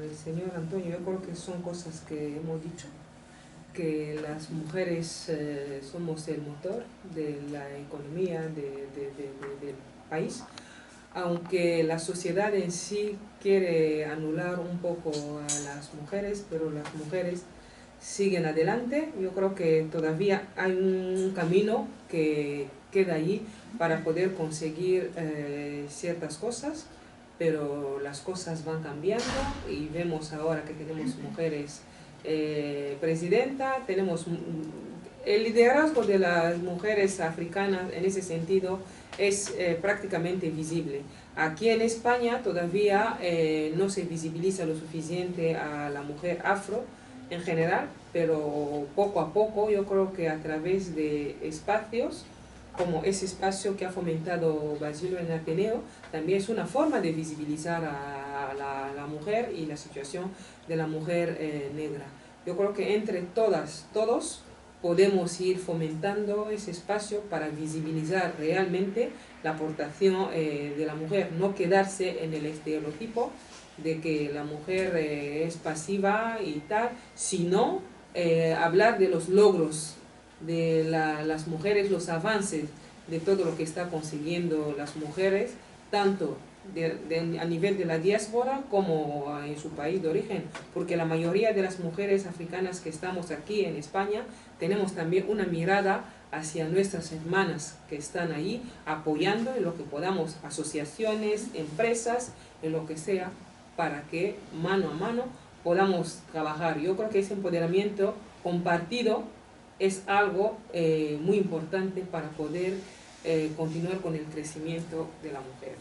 el señor Antonio, yo creo que son cosas que hemos dicho, que las mujeres somos el motor de la economía del país, aunque la sociedad en sí quiere anular un poco a las mujeres, pero las mujeres siguen adelante. Yo creo que todavía hay un camino que queda ahí para poder conseguir ciertas cosas, pero las cosas van cambiando y vemos ahora que tenemos mujeres presidenta, tenemos el liderazgo de las mujeres africanas en ese sentido es prácticamente visible. Aquí en España todavía no se visibiliza lo suficiente a la mujer afro en general, pero poco a poco yo creo que a través de espacios como ese espacio que ha fomentado Basilio en Ateneo, también es una forma de visibilizar a la mujer y la situación de la mujer negra. Yo creo que entre todos podemos ir fomentando ese espacio para visibilizar realmente la aportación de la mujer, no quedarse en el estereotipo de que la mujer es pasiva y tal, sino hablar de los logros de las mujeres, los avances de todo lo que está consiguiendo las mujeres, tanto a nivel de la diáspora como en su país de origen, porque la mayoría de las mujeres africanas que estamos aquí en España tenemos también una mirada hacia nuestras hermanas que están ahí apoyando en lo que podamos, asociaciones, empresas, en lo que sea, para que mano a mano podamos trabajar. Yo creo que ese empoderamiento compartido es algo muy importante para poder continuar con el crecimiento de la mujer.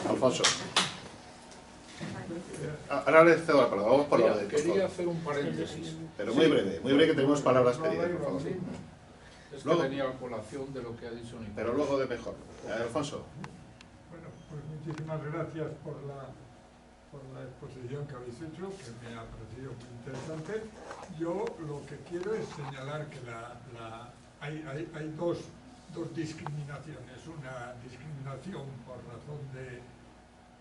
Alfonso. Ahora le cedo la palabra. Vamos por la orden. Quería hacer un paréntesis. Pero muy breve, que tenemos palabras pedidas, por favor. Es que venía a colación de lo que ha dicho Nicole. Pero luego de mejor. Alfonso. Bueno, pues muchísimas gracias por la exposición que habéis hecho, que me ha parecido muy interesante. Yo lo que quiero es señalar que hay dos discriminaciones. Una discriminación por razón de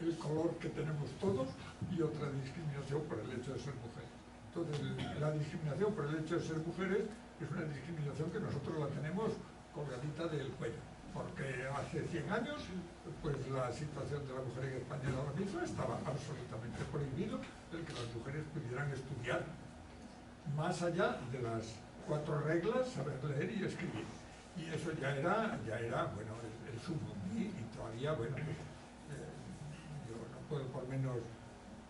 el color que tenemos todos y otra discriminación por el hecho de ser mujer. Entonces, la discriminación por el hecho de ser mujeres es una discriminación que nosotros la tenemos colgadita del cuello, porque hace 100 años pues la situación de la mujer en España ahora mismo estaba absolutamente prohibido el que las mujeres pudieran estudiar más allá de las 4 reglas, saber leer y escribir. Y eso ya era bueno, el sumo. Y todavía, bueno, pues, yo no puedo por menos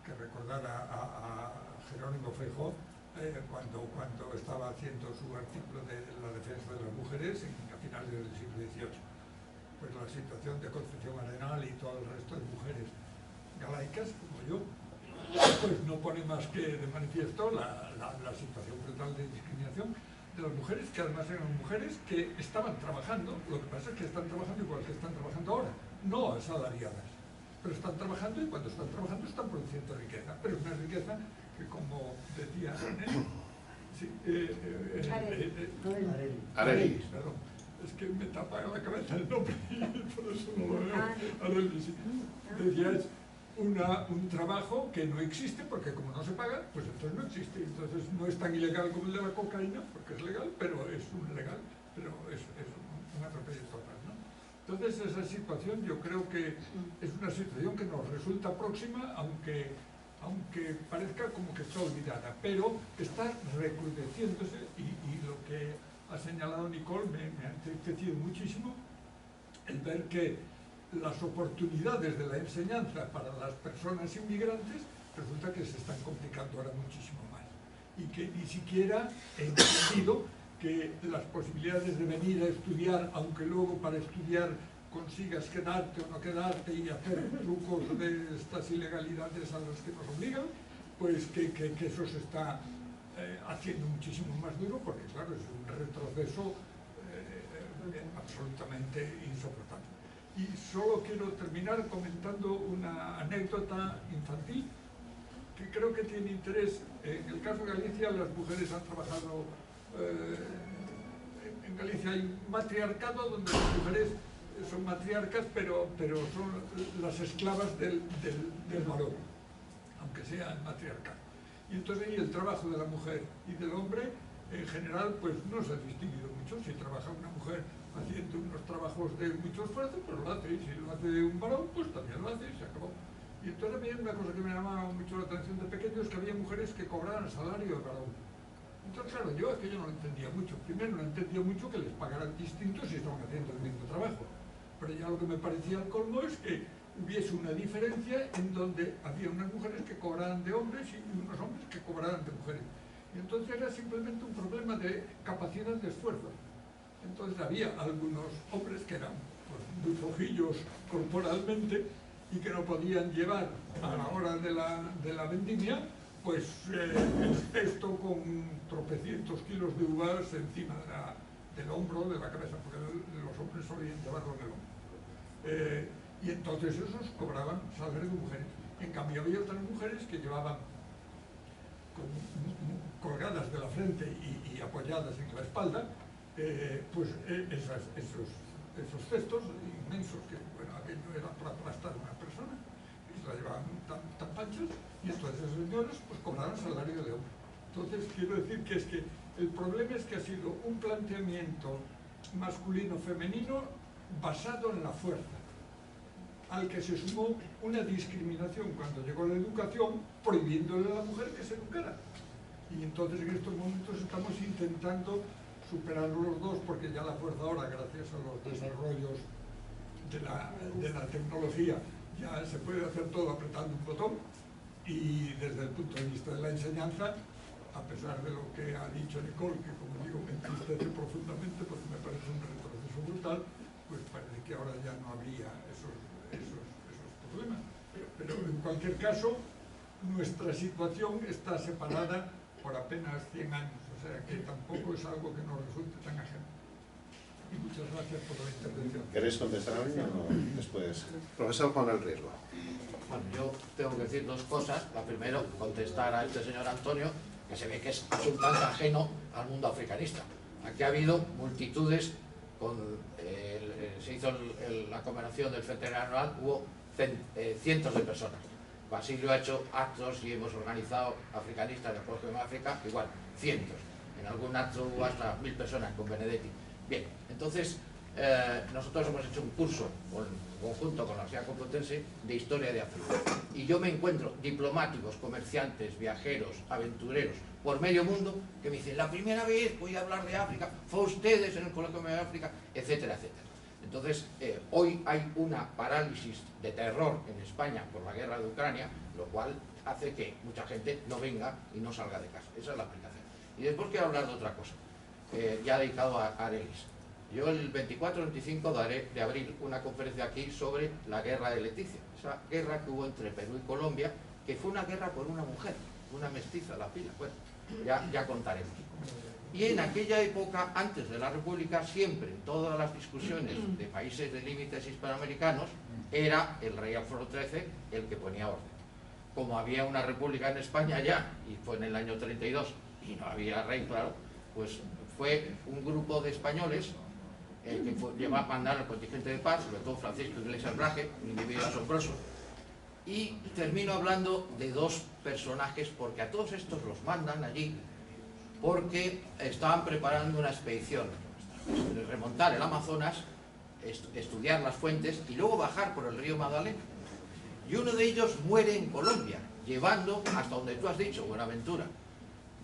que recordar a Jerónimo Feijó cuando estaba haciendo su artículo de la defensa de las mujeres a finales del siglo XVIII. Pues la situación de Concepción Arenal y todo el resto de mujeres galaicas, como yo, pues no pone más que de manifiesto la situación brutal de discriminación de las mujeres, que además eran mujeres que estaban trabajando. Lo que pasa es que están trabajando igual que están trabajando ahora, no asalariadas, pero están trabajando, y cuando están trabajando están produciendo riqueza, pero es una riqueza que, como decía Arely. perdón, es que me tapa la cabeza el nombre y por eso no lo veo. Arely, sí. Decía, es un trabajo que no existe, porque como no se paga, pues entonces no existe. Entonces no es tan ilegal como el de la cocaína, porque es legal, pero es un legal, pero es un atropello total, ¿no? Entonces esa situación yo creo que es una situación que nos resulta próxima, aunque parezca como que está olvidada, pero está recrudeciéndose, y lo que ha señalado Nicole me ha entristecido muchísimo el ver que las oportunidades de la enseñanza para las personas inmigrantes resulta que se están complicando ahora muchísimo más, y que ni siquiera he entendido que las posibilidades de venir a estudiar, aunque luego para estudiar consigas quedarte o no quedarte y hacer trucos de estas ilegalidades a las que nos obligan, pues que eso se está haciendo muchísimo más duro, porque claro, es un retroceso absolutamente insoportable. Y solo quiero terminar comentando una anécdota infantil que creo que tiene interés. En el caso de Galicia, las mujeres han trabajado, en Galicia hay un matriarcado donde las mujeres son matriarcas, pero son las esclavas del varón, aunque sea el matriarcado. Y entonces ahí el trabajo de la mujer y del hombre, en general, pues no se ha distinguido mucho. Si trabaja una mujer haciendo unos trabajos de mucho esfuerzo, pues lo hace, y si lo hace un varón, pues también lo hace, y se acabó. Y entonces a mí una cosa que me llamaba mucho la atención de pequeño es que había mujeres que cobraban el salario de varón. Entonces, claro, yo aquello no lo entendía mucho. Primero, no entendía mucho que les pagaran distinto si estaban haciendo el mismo trabajo. Pero ya lo que me parecía el colmo es que hubiese una diferencia en donde había unas mujeres que cobraran de hombres y unos hombres que cobraran de mujeres. Y entonces era simplemente un problema de capacidad de esfuerzo. Entonces había algunos hombres que eran pues, muy flojillos corporalmente y que no podían llevar a la hora de la vendimia pues esto con tropecientos kilos de uvas encima del hombro, de la cabeza, porque los hombres solían llevarlo en el hombro. Y entonces esos cobraban salario de mujeres. En cambio había otras mujeres que llevaban colgadas de la frente y apoyadas en la espalda, pues esos cestos inmensos que, bueno, aquello era para aplastar a una persona, y la llevaban tan panchos, y entonces esos señores pues cobraban salario de hombre. Entonces quiero decir que es que el problema es que ha sido un planteamiento masculino-femenino basado en la fuerza, al que se sumó una discriminación cuando llegó la educación, prohibiéndole a la mujer que se educara. Y entonces en estos momentos estamos intentando superar los dos, porque ya la fuerza ahora, gracias a los desarrollos de la tecnología, ya se puede hacer todo apretando un botón. Y desde el punto de vista de la enseñanza, a pesar de lo que ha dicho Nicole, que como digo me entristece profundamente porque me parece un retroceso brutal, pues parece que ahora ya no habría esos problemas. Pero en cualquier caso, nuestra situación está separada por apenas 100 años, o sea que tampoco es algo que nos resulte tan ajeno. Y muchas gracias por la intervención. ¿Queréis contestar a alguien o después? Profesor Juan del Riesgo. Bueno, yo tengo que decir dos cosas. La primera, contestar a este señor Antonio, que se ve que es absolutamente ajeno al mundo africanista. Aquí ha habido multitudes, se hizo la conmemoración del centenario anual, hubo cientos de personas. Basilio ha hecho actos y hemos organizado africanistas del Pueblo de África, igual, cientos. En algún acto hubo hasta 1000 personas con Benedetti. Bien, entonces nosotros hemos hecho un curso conjunto con la Universidad Complutense de Historia de África. Y yo me encuentro diplomáticos, comerciantes, viajeros, aventureros por medio mundo que me dicen, la primera vez voy a hablar de África, fue ustedes en el Colegio de África, etcétera, etcétera. Entonces, hoy hay una parálisis de terror en España por la guerra de Ucrania, lo cual hace que mucha gente no venga y no salga de casa. Esa es la aplicación. Y después quiero hablar de otra cosa, ya dedicado a Arelis. Yo el 24-25 daré de abril una conferencia aquí sobre la guerra de Leticia, esa guerra que hubo entre Perú y Colombia, que fue una guerra por una mujer, una mestiza, la Pila. Bueno, ya contaremos. Y en aquella época, antes de la República, siempre en todas las discusiones de países de límites hispanoamericanos, era el rey Alfonso XIII el que ponía orden. Como había una república en España ya, y fue en el año 32, y no había rey, claro, pues fue un grupo de españoles que llevó a mandar al contingente de paz, sobre todo Francisco Iglesias Braje, un individuo asombroso. Y termino hablando de dos personajes, porque a todos estos los mandan allí, porque estaban preparando una expedición, remontar el Amazonas, estudiar las fuentes y luego bajar por el río Magdalena. Y uno de ellos muere en Colombia, llevando, hasta donde tú has dicho, Buenaventura,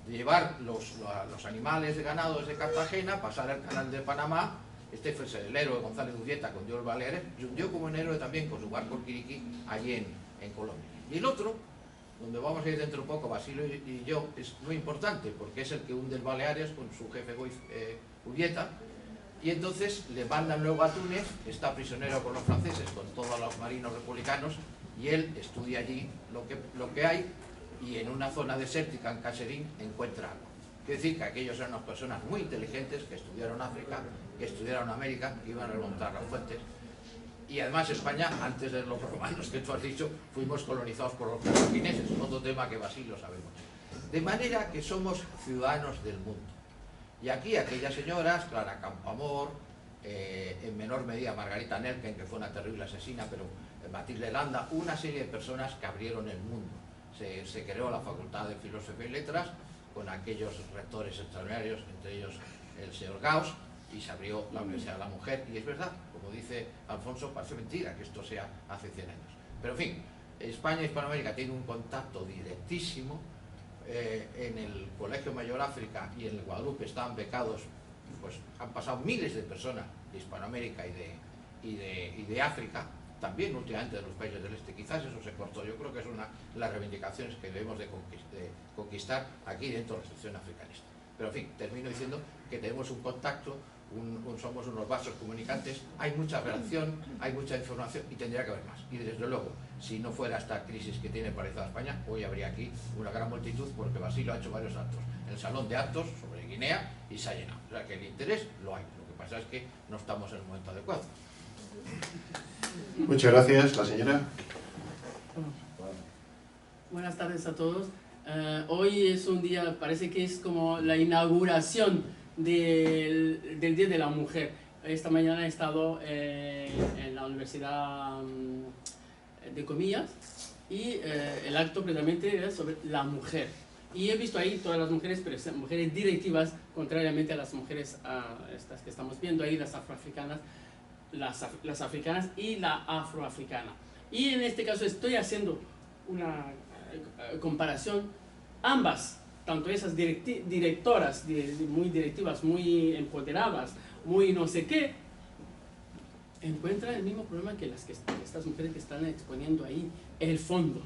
llevar los animales de ganado desde Cartagena, pasar el canal de Panamá. Este fue el héroe González Urdieta con Dios Baleares, y hundió como un héroe también con su barco Quiriquí allí en Colombia. Y el otro, donde vamos a ir dentro un poco, Basilio y yo, es muy importante porque es el que hunde el Baleares con su jefe Urdieta, y entonces le mandan luego a Túnez, está prisionero con los franceses, con todos los marinos republicanos, y él estudia allí lo que hay, y en una zona desértica en Caserín encuentra algo. Quiere decir que aquellos eran unas personas muy inteligentes que estudiaron África, que estudiaron América, que iban a remontar las fuentes. Y además España, antes de los romanos que tú has dicho, fuimos colonizados por los cartagineses, otro tema que Basilio sabemos. De manera que somos ciudadanos del mundo. Y aquí aquellas señoras, Clara Campoamor, en menor medida Margarita Nelken, que fue una terrible asesina, pero Matilde Landa, una serie de personas que abrieron el mundo. Se creó la Facultad de Filosofía y Letras con aquellos rectores extraordinarios, entre ellos el señor Gauss, y se abrió la Universidad de la Mujer, y es verdad, como dice Alfonso, parece mentira que esto sea hace 100 años. Pero en fin, España y Hispanoamérica tienen un contacto directísimo. En el Colegio Mayor África y en el Guadalupe estaban becados, pues han pasado miles de personas de Hispanoamérica y de África, también últimamente de los países del este. Quizás eso se cortó. Yo creo que es una de las reivindicaciones que debemos de conquistar aquí dentro de la sección africanista. Pero en fin, termino diciendo que tenemos un contacto, somos unos vasos comunicantes, hay mucha relación, hay mucha información y tendría que haber más. Y desde luego, si no fuera esta crisis que tiene paralizada España, hoy habría aquí una gran multitud, porque Basilio ha hecho varios actos en el salón de actos sobre Guinea y se ha llenado. O sea que el interés lo hay, lo que pasa es que no estamos en el momento adecuado. Muchas gracias, la señora. Buenas tardes a todos. Hoy es un día, parece que es como la inauguración del Día de la Mujer. Esta mañana he estado en la Universidad de Comillas y el acto precisamente era sobre la mujer. Y he visto ahí todas las mujeres, pero son mujeres directivas, contrariamente a las mujeres estas que estamos viendo ahí, las afroafricanas, las africanas y la afroafricana. Y en este caso estoy haciendo una comparación, ambas, tanto esas directoras, muy directivas, muy empoderadas, muy no sé qué, encuentran el mismo problema que estas mujeres que están exponiendo ahí, el fondo.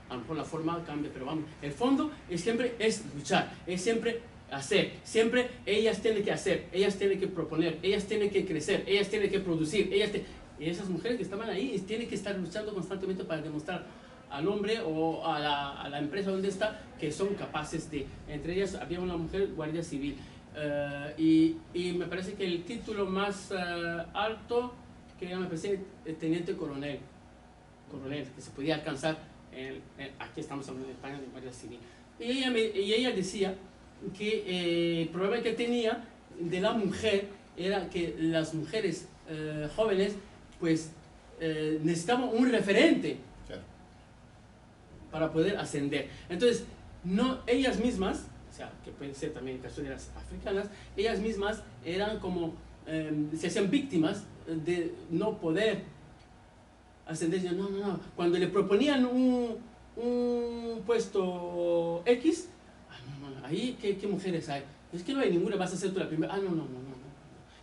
A lo mejor la forma cambia, pero vamos, el fondo siempre es luchar, es siempre hacer, siempre ellas tienen que hacer, ellas tienen que proponer, ellas tienen que crecer, ellas tienen que producir, y esas mujeres que estaban ahí tienen que estar luchando constantemente para demostrar al hombre o a la empresa donde está que son capaces de. Entre ellas había una mujer guardia civil, y me parece que el título más alto, que me parece teniente coronel, que se podía alcanzar, aquí estamos hablando de España, de guardia civil. Y ella decía que el problema que tenía de la mujer era que las mujeres jóvenes pues necesitaban un referente para poder ascender. Entonces, no ellas mismas, o sea, que puede ser también el caso de las africanas, ellas mismas eran como, se hacían víctimas de no poder ascender. No. Cuando le proponían un puesto X, ahí, ¿qué mujeres hay? Es que no hay ninguna, vas a ser tú la primera. No.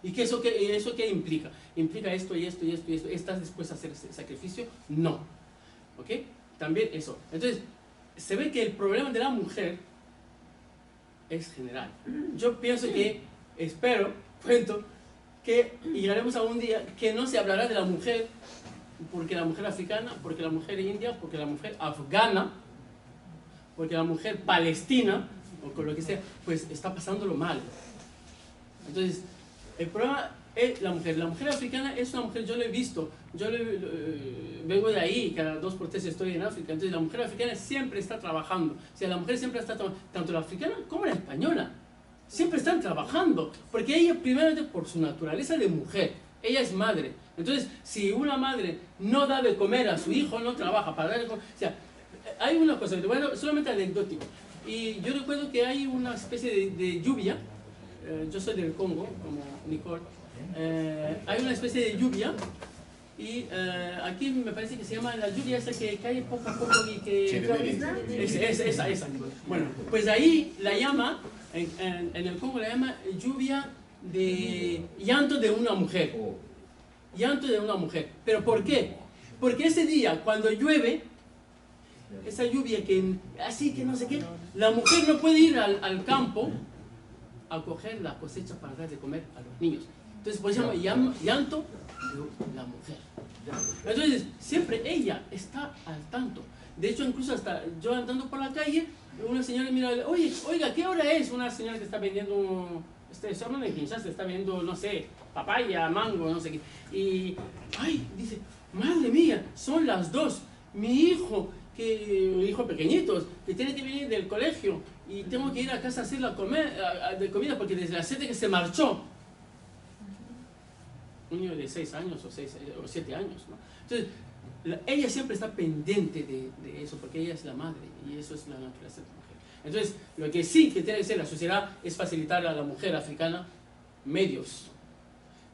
¿Y eso qué implica? ¿Implica esto y esto y esto y esto? ¿Estás dispuesta a hacer ese sacrificio? No. ¿Ok? También eso. Entonces, se ve que el problema de la mujer es general. Yo pienso cuento, que llegaremos a un día que no se hablará de la mujer porque la mujer africana, porque la mujer india, porque la mujer afgana, porque la mujer palestina, o con lo que sea, pues está pasándolo mal. Entonces, el problema es la mujer. La mujer africana es una mujer, yo lo he visto, vengo de ahí, cada 2 por 3 estoy en África, entonces la mujer africana siempre está trabajando. O sea, la mujer siempre está trabajando, tanto la africana como la española, siempre están trabajando, porque ella, primeramente, por su naturaleza de mujer, ella es madre. Entonces, si una madre no da de comer a su hijo, no trabaja para darle comer. O sea, hay una cosa, bueno, solamente anecdótico. Y yo recuerdo que hay una especie de lluvia, yo soy del Congo, como Nicole, hay una especie de lluvia, y aquí me parece que se llama la lluvia esa que cae poco a poco y que... Esa. Bueno, pues ahí la llama, en el Congo la llama lluvia de llanto de una mujer. Llanto de una mujer. ¿Pero por qué? Porque ese día, cuando llueve, esa lluvia que así que no sé qué, la mujer no puede ir al campo a coger la cosecha para dar de comer a los niños. Entonces, por eso se llama llanto de la mujer. Entonces, siempre ella está al tanto. De hecho, incluso hasta yo andando por la calle, una señora mira, oiga, ¿qué hora es? Una señora que está vendiendo, de Kinshasa, está vendiendo, no sé, papaya, mango, no sé qué. Y, dice, madre mía, son las 2. Mi hijo pequeñitos, que tiene que venir del colegio y tengo que ir a casa a hacer la comida porque desde las 7 que se marchó. Un niño de 6 años o 7 años, ¿no? Entonces, ella siempre está pendiente de eso, porque ella es la madre y eso es la naturaleza de la mujer. Entonces, lo que sí que tiene que hacer la sociedad es facilitar a la mujer africana medios.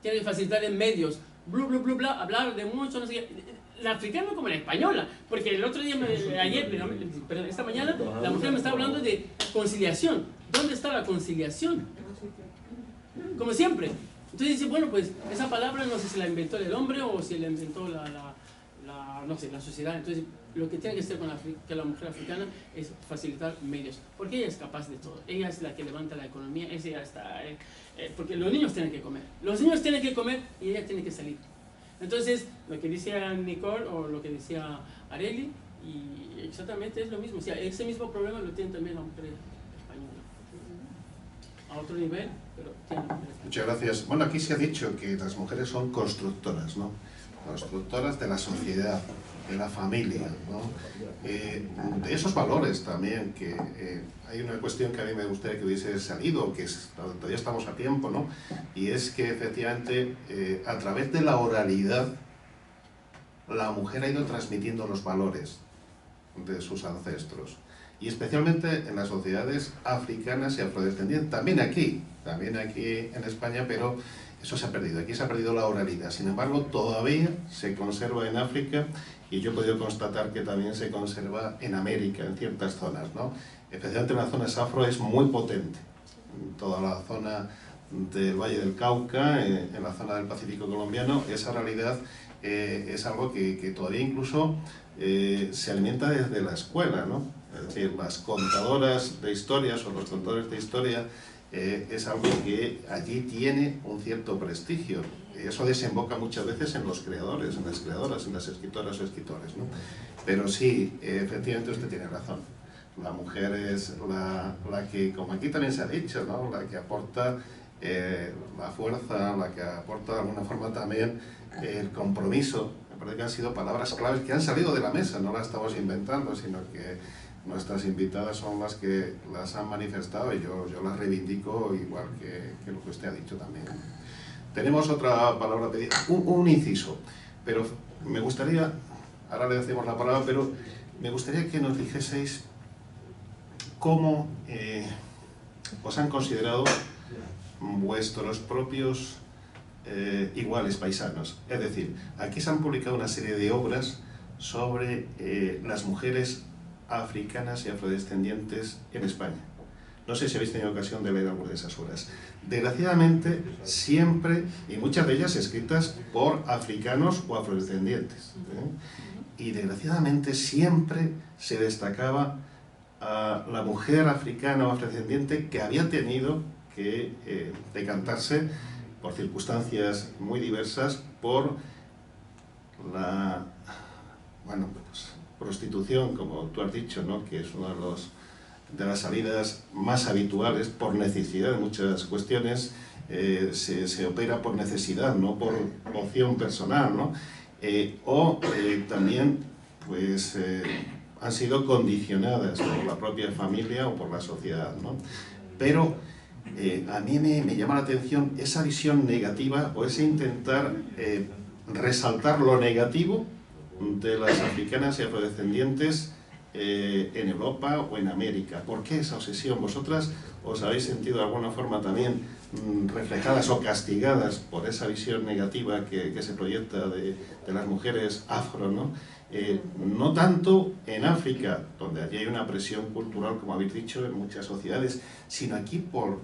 Tiene que facilitarle medios, hablar de mucho, no sé qué. La africana como la española, porque el otro día, esta mañana, la mujer me estaba hablando de conciliación. ¿Dónde está la conciliación? Como siempre. Entonces dice, bueno, pues esa palabra no sé si la inventó el hombre o si la inventó no sé, la sociedad. Entonces lo que tiene que hacer con la mujer africana es facilitar medios, porque ella es capaz de todo. Ella es la que levanta la economía, ella está, porque los niños tienen que comer. Los niños tienen que comer y ella tiene que salir. Entonces, lo que decía Nicole o lo que decía Areli, y exactamente es lo mismo. O sea, ese mismo problema lo tiene también la mujer española. A otro nivel, pero tiene la mujer española. Muchas gracias. Bueno, aquí se ha dicho que las mujeres son constructoras, ¿no? Constructoras de la sociedad, de la familia, ¿no? De esos valores también, que hay una cuestión que a mí me gustaría que hubiese salido, que todavía estamos a tiempo, ¿no? Y es que efectivamente a través de la oralidad la mujer ha ido transmitiendo los valores de sus ancestros, y especialmente en las sociedades africanas y afrodescendientes, también aquí en España, pero eso se ha perdido. Aquí se ha perdido la oralidad. Sin embargo, todavía se conserva en África, y yo he podido constatar que también se conserva en América, en ciertas zonas, ¿no? Especialmente en las zonas afro es muy potente. En toda la zona del Valle del Cauca, en la zona del Pacífico colombiano, esa realidad es algo que todavía incluso se alimenta desde la escuela, ¿no? Es decir, las contadoras de historias o los contadores de historia es algo que allí tiene un cierto prestigio. Eso desemboca muchas veces en los creadores, en las creadoras, en las escritoras o escritores, ¿no? Pero sí, efectivamente usted tiene razón. La mujer es la que, como aquí también se ha dicho, ¿no? La que aporta la fuerza, la que aporta de alguna forma también el compromiso. Me parece que han sido palabras claves que han salido de la mesa, no las estamos inventando, sino que nuestras invitadas son las que las han manifestado, y yo las reivindico igual que lo que usted ha dicho también. Tenemos otra palabra pedida, un inciso, pero me gustaría, ahora le decimos la palabra, pero me gustaría que nos dijeseis cómo os han considerado vuestros propios iguales paisanos. Es decir, aquí se han publicado una serie de obras sobre las mujeres africanas y afrodescendientes en España. No sé si habéis tenido ocasión de leer alguna de esas obras. Desgraciadamente, siempre, y muchas de ellas escritas por africanos o afrodescendientes, y desgraciadamente siempre se destacaba a la mujer africana o afrodescendiente que había tenido que decantarse por circunstancias muy diversas por la prostitución, como tú has dicho, ¿no? Que es una de las salidas más habituales por necesidad de muchas cuestiones, se opera por necesidad, no por opción personal, ¿no? También pues, han sido condicionadas por la propia familia o por la sociedad, ¿no? Pero a mí me llama la atención esa visión negativa o ese intentar resaltar lo negativo de las africanas y afrodescendientes en Europa o en América. ¿Por qué esa obsesión? ¿Vosotras os habéis sentido de alguna forma también reflejadas o castigadas por esa visión negativa que se proyecta de las mujeres afro, ¿no? No tanto en África, donde allí hay una presión cultural, como habéis dicho, en muchas sociedades, sino aquí por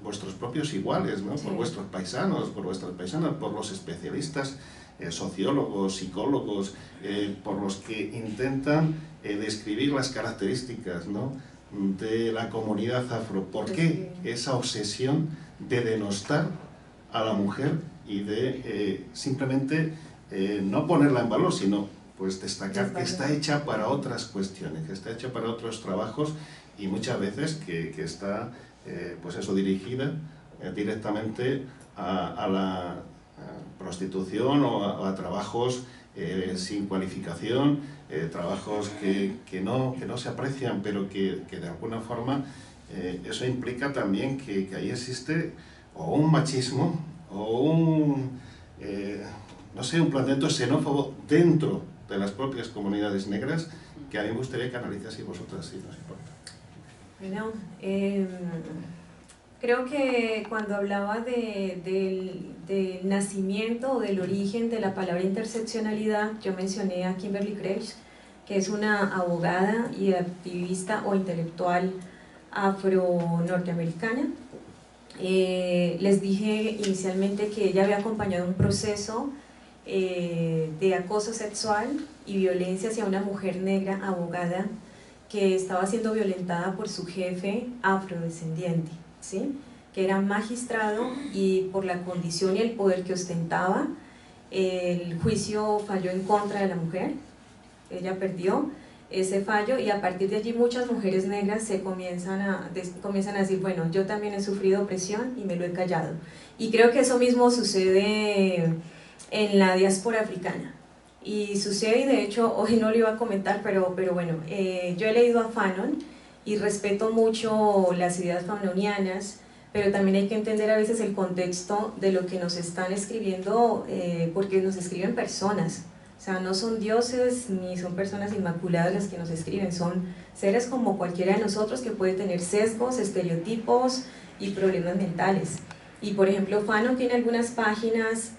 vuestros propios iguales, ¿no? Por vuestros paisanos, por vuestras paisanas, por los especialistas, sociólogos, psicólogos, por los que intentan describir las características, ¿no? De la comunidad afro. ¿Por qué esa obsesión de denostar a la mujer y de simplemente no ponerla en valor, sino pues destacar que está hecha para otras cuestiones, que está hecha para otros trabajos y muchas veces que está pues eso, dirigida directamente a la prostitución o a trabajos sin cualificación, trabajos que no se aprecian, pero que de alguna forma eso implica también que ahí existe o un machismo o un, no sé, un planteamiento xenófobo dentro de las propias comunidades negras, que a mí me gustaría que analizaseis vosotras, si nos importa. Bueno, creo que cuando hablaba del nacimiento o del origen de la palabra interseccionalidad, yo mencioné a Kimberly Crenshaw, que es una abogada y activista o intelectual afro-norteamericana. Les dije inicialmente que ella había acompañado un proceso de acoso sexual y violencia hacia una mujer negra abogada que estaba siendo violentada por su jefe afrodescendiente, ¿sí? Que era magistrado, y por la condición y el poder que ostentaba, el juicio falló en contra de la mujer. Ella perdió ese fallo y a partir de allí muchas mujeres negras comienzan a decir, bueno, yo también he sufrido opresión y me lo he callado. Y creo que eso mismo sucede en la diáspora africana. Y sucede, y de hecho hoy no lo iba a comentar, pero bueno, yo he leído a Fanon y respeto mucho las ideas fanonianas, pero también hay que entender a veces el contexto de lo que nos están escribiendo, porque nos escriben personas. O sea, no son dioses ni son personas inmaculadas las que nos escriben, son seres como cualquiera de nosotros que puede tener sesgos, estereotipos y problemas mentales. Y por ejemplo, Fanon tiene algunas páginas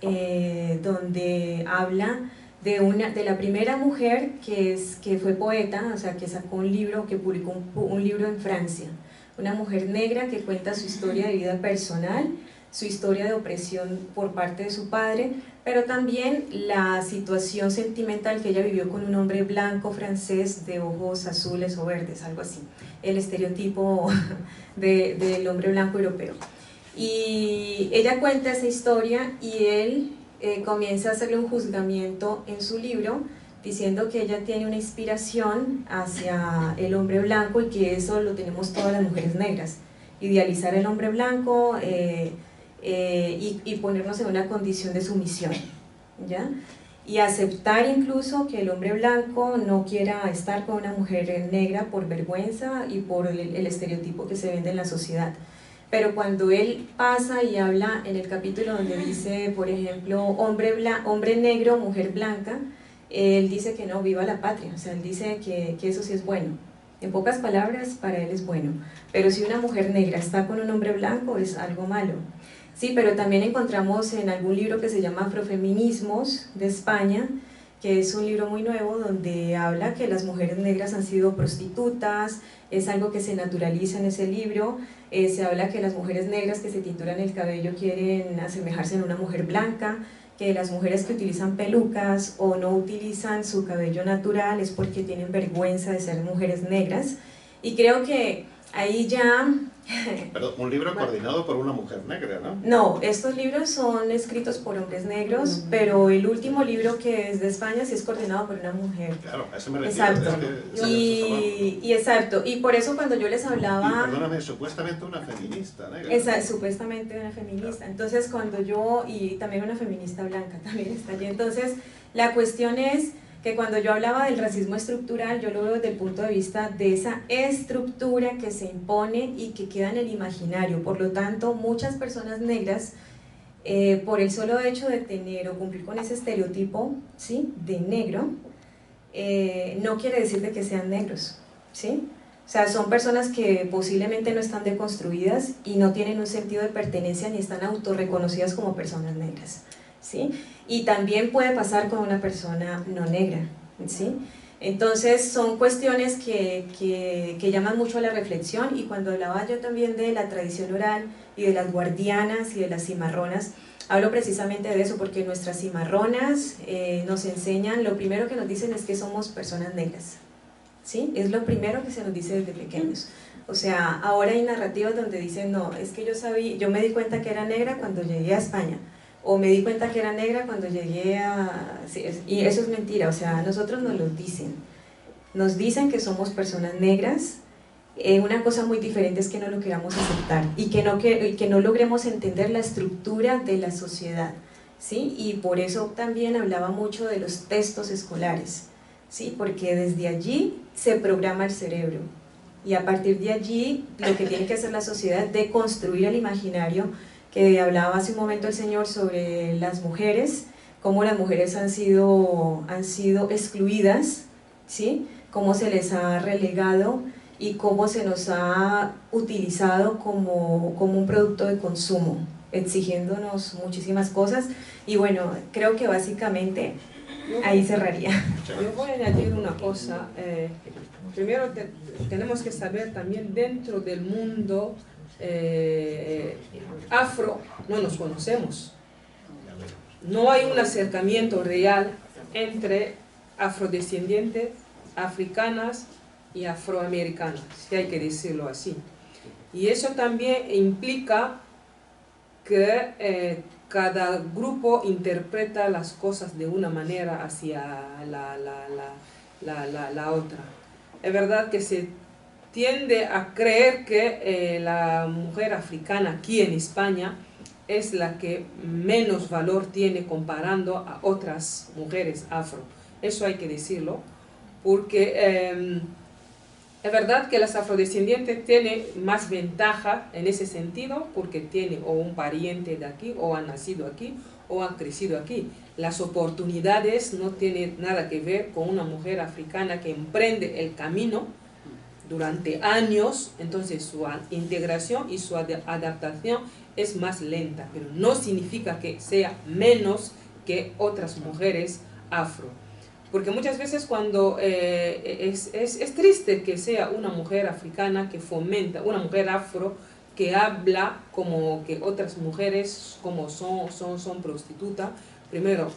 donde habla de la primera mujer que fue poeta, o sea, que sacó un libro, que publicó un libro en Francia. Una mujer negra que cuenta su historia de vida personal, su historia de opresión por parte de su padre, pero también la situación sentimental que ella vivió con un hombre blanco francés de ojos azules o verdes, algo así, el estereotipo del hombre blanco europeo. Y ella cuenta esa historia y él comienza a hacerle un juzgamiento en su libro, diciendo que ella tiene una inspiración hacia el hombre blanco y que eso lo tenemos todas las mujeres negras, idealizar el hombre blanco y ponernos en una condición de sumisión, ¿ya? Y aceptar incluso que el hombre blanco no quiera estar con una mujer negra por vergüenza y por el estereotipo que se vende en la sociedad. Pero cuando él pasa y habla en el capítulo donde dice, por ejemplo, hombre negro, mujer blanca, él dice que no, viva la patria, o sea, él dice que eso sí es bueno. En pocas palabras, para él es bueno. Pero si una mujer negra está con un hombre blanco, es algo malo. Sí, pero también encontramos en algún libro que se llama Afrofeminismos de España, que es un libro muy nuevo donde habla que las mujeres negras han sido prostitutas, es algo que se naturaliza en ese libro. Se habla que las mujeres negras que se tinturan el cabello quieren asemejarse a una mujer blanca, que las mujeres que utilizan pelucas o no utilizan su cabello natural es porque tienen vergüenza de ser mujeres negras. Y creo que ahí ya Pero un libro coordinado por una mujer negra, ¿no? No, estos libros son escritos por hombres negros, pero el último libro que es de España sí es coordinado por una mujer. Claro, a eso me refiero. Exacto. Exacto. Y por eso cuando yo les hablaba... Y perdóname, supuestamente una feminista negra. Supuestamente una feminista. Entonces cuando yo... Y también una feminista blanca también está allí. Entonces la cuestión es que cuando yo hablaba del racismo estructural, yo lo veo desde el punto de vista de esa estructura que se impone y que queda en el imaginario. Por lo tanto, muchas personas negras, por el solo hecho de tener o cumplir con ese estereotipo, ¿sí?, de negro, no quiere decir de que sean negros, ¿sí? O sea, son personas que posiblemente no están deconstruidas y no tienen un sentido de pertenencia ni están autorreconocidas como personas negras, ¿sí? Y también puede pasar con una persona no negra, ¿sí? Entonces son cuestiones que llaman mucho a la reflexión, y cuando hablaba yo también de la tradición oral y de las guardianas y de las cimarronas, hablo precisamente de eso, porque nuestras cimarronas nos enseñan, lo primero que nos dicen es que somos personas negras, ¿sí? Es lo primero que se nos dice desde pequeños. O sea, ahora hay narrativas donde dicen, no, es que yo me di cuenta que era negra cuando llegué a España, o me di cuenta que era negra cuando llegué a... Sí, y eso es mentira, o sea, a nosotros nos lo dicen. Nos dicen que somos personas negras. Una cosa muy diferente es que no lo queramos aceptar y que no logremos entender la estructura de la sociedad, ¿sí? Y por eso también hablaba mucho de los textos escolares, ¿sí? Porque desde allí se programa el cerebro, y a partir de allí lo que tiene que hacer la sociedad es deconstruir el imaginario que hablaba hace un momento el señor sobre las mujeres, cómo las mujeres han sido excluidas, ¿sí? Cómo se les ha relegado y cómo se nos ha utilizado como un producto de consumo, exigiéndonos muchísimas cosas. Y bueno, creo que básicamente ahí cerraría. Yo voy a añadir una cosa. Primero tenemos que saber también, dentro del mundo afro no nos conocemos, no hay un acercamiento real entre afrodescendientes, africanas y afroamericanas, si hay que decirlo así, y eso también implica que cada grupo interpreta las cosas de una manera hacia la otra. Es verdad que se tiende a creer que la mujer africana aquí en España es la que menos valor tiene comparando a otras mujeres afro. Eso hay que decirlo, porque es verdad que las afrodescendientes tienen más ventaja en ese sentido, porque tienen o un pariente de aquí, o han nacido aquí, o han crecido aquí. Las oportunidades no tienen nada que ver con una mujer africana que emprende el camino durante años, entonces su integración y su adaptación es más lenta, pero no significa que sea menos que otras mujeres afro. Porque muchas veces cuando es triste que sea una mujer africana que fomenta, una mujer afro que habla como que otras mujeres como son prostitutas, primero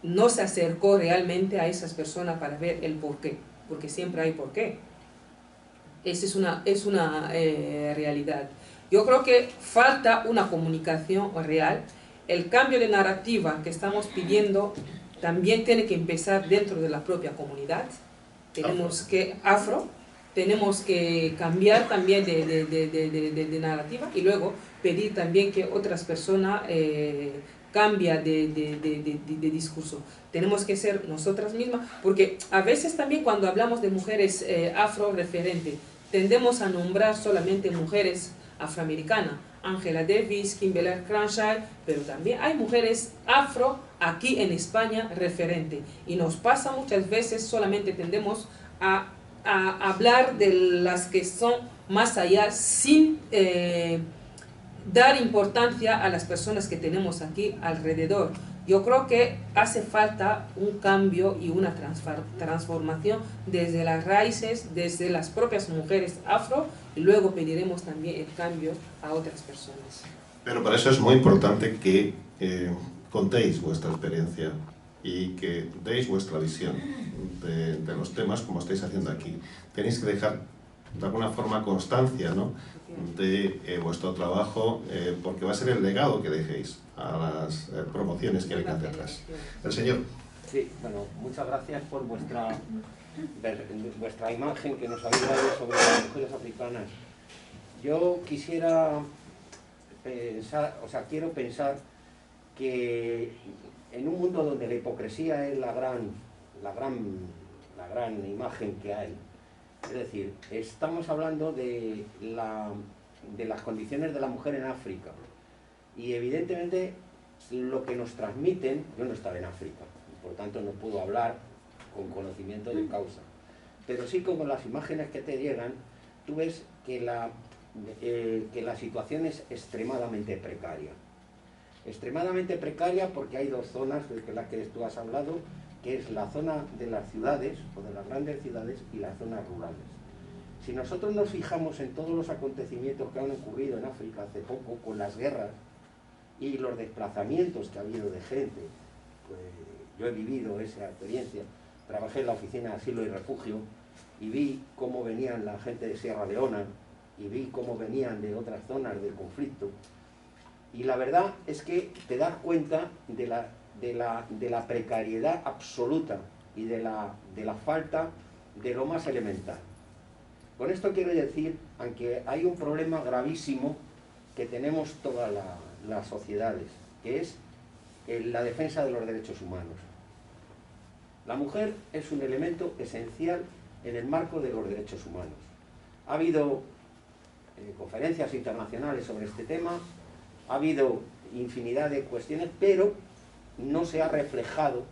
no se acercó realmente a esas personas para ver el porqué, porque siempre hay porqué. Esa es una realidad. Yo creo que falta una comunicación real. El cambio de narrativa que estamos pidiendo también tiene que empezar dentro de la propia comunidad. Tenemos que cambiar también de narrativa, y luego pedir también que otras personas cambien de discurso. Tenemos que ser nosotras mismas, porque a veces también cuando hablamos de mujeres afro referentes, tendemos a nombrar solamente mujeres afroamericanas, Angela Davis, Kimberly Crenshaw, pero también hay mujeres afro aquí en España referente, y nos pasa muchas veces, solamente tendemos a hablar de las que son más allá sin dar importancia a las personas que tenemos aquí alrededor. Yo creo que hace falta un cambio y una transformación desde las raíces, desde las propias mujeres afro, y luego pediremos también el cambio a otras personas. Pero para eso es muy importante que contéis vuestra experiencia y que deis vuestra visión de los temas como estáis haciendo aquí. Tenéis que dejar de alguna forma constancia, ¿no?, de vuestro trabajo, porque va a ser el legado que dejéis a las promociones que vengan detrás. El señor. Sí, bueno, muchas gracias por vuestra imagen que nos habéis dado sobre las mujeres africanas. Yo quisiera pensar, quiero pensar que en un mundo donde la hipocresía es la gran imagen que hay, es decir, estamos hablando de las condiciones de la mujer en África, y evidentemente lo que nos transmiten, yo no estaba en África, por tanto no puedo hablar con conocimiento de causa, pero sí con las imágenes que te llegan, tú ves que la situación es extremadamente precaria. Extremadamente precaria porque hay dos zonas de las que tú has hablado, que es la zona de las ciudades, o de las grandes ciudades, y las zonas rurales. Si nosotros nos fijamos en todos los acontecimientos que han ocurrido en África hace poco, con las guerras y los desplazamientos que ha habido de gente, pues yo he vivido esa experiencia, trabajé en la oficina de asilo y refugio, y vi cómo venían la gente de Sierra Leona, y vi cómo venían de otras zonas del conflicto, y la verdad es que te das cuenta de la precariedad absoluta y de la falta de lo más elemental. Con esto quiero decir, aunque hay un problema gravísimo que tenemos todas las sociedades, que es la defensa de los derechos humanos. La mujer es un elemento esencial en el marco de los derechos humanos. Ha habido conferencias internacionales sobre este tema, ha habido infinidad de cuestiones, pero no se ha reflejado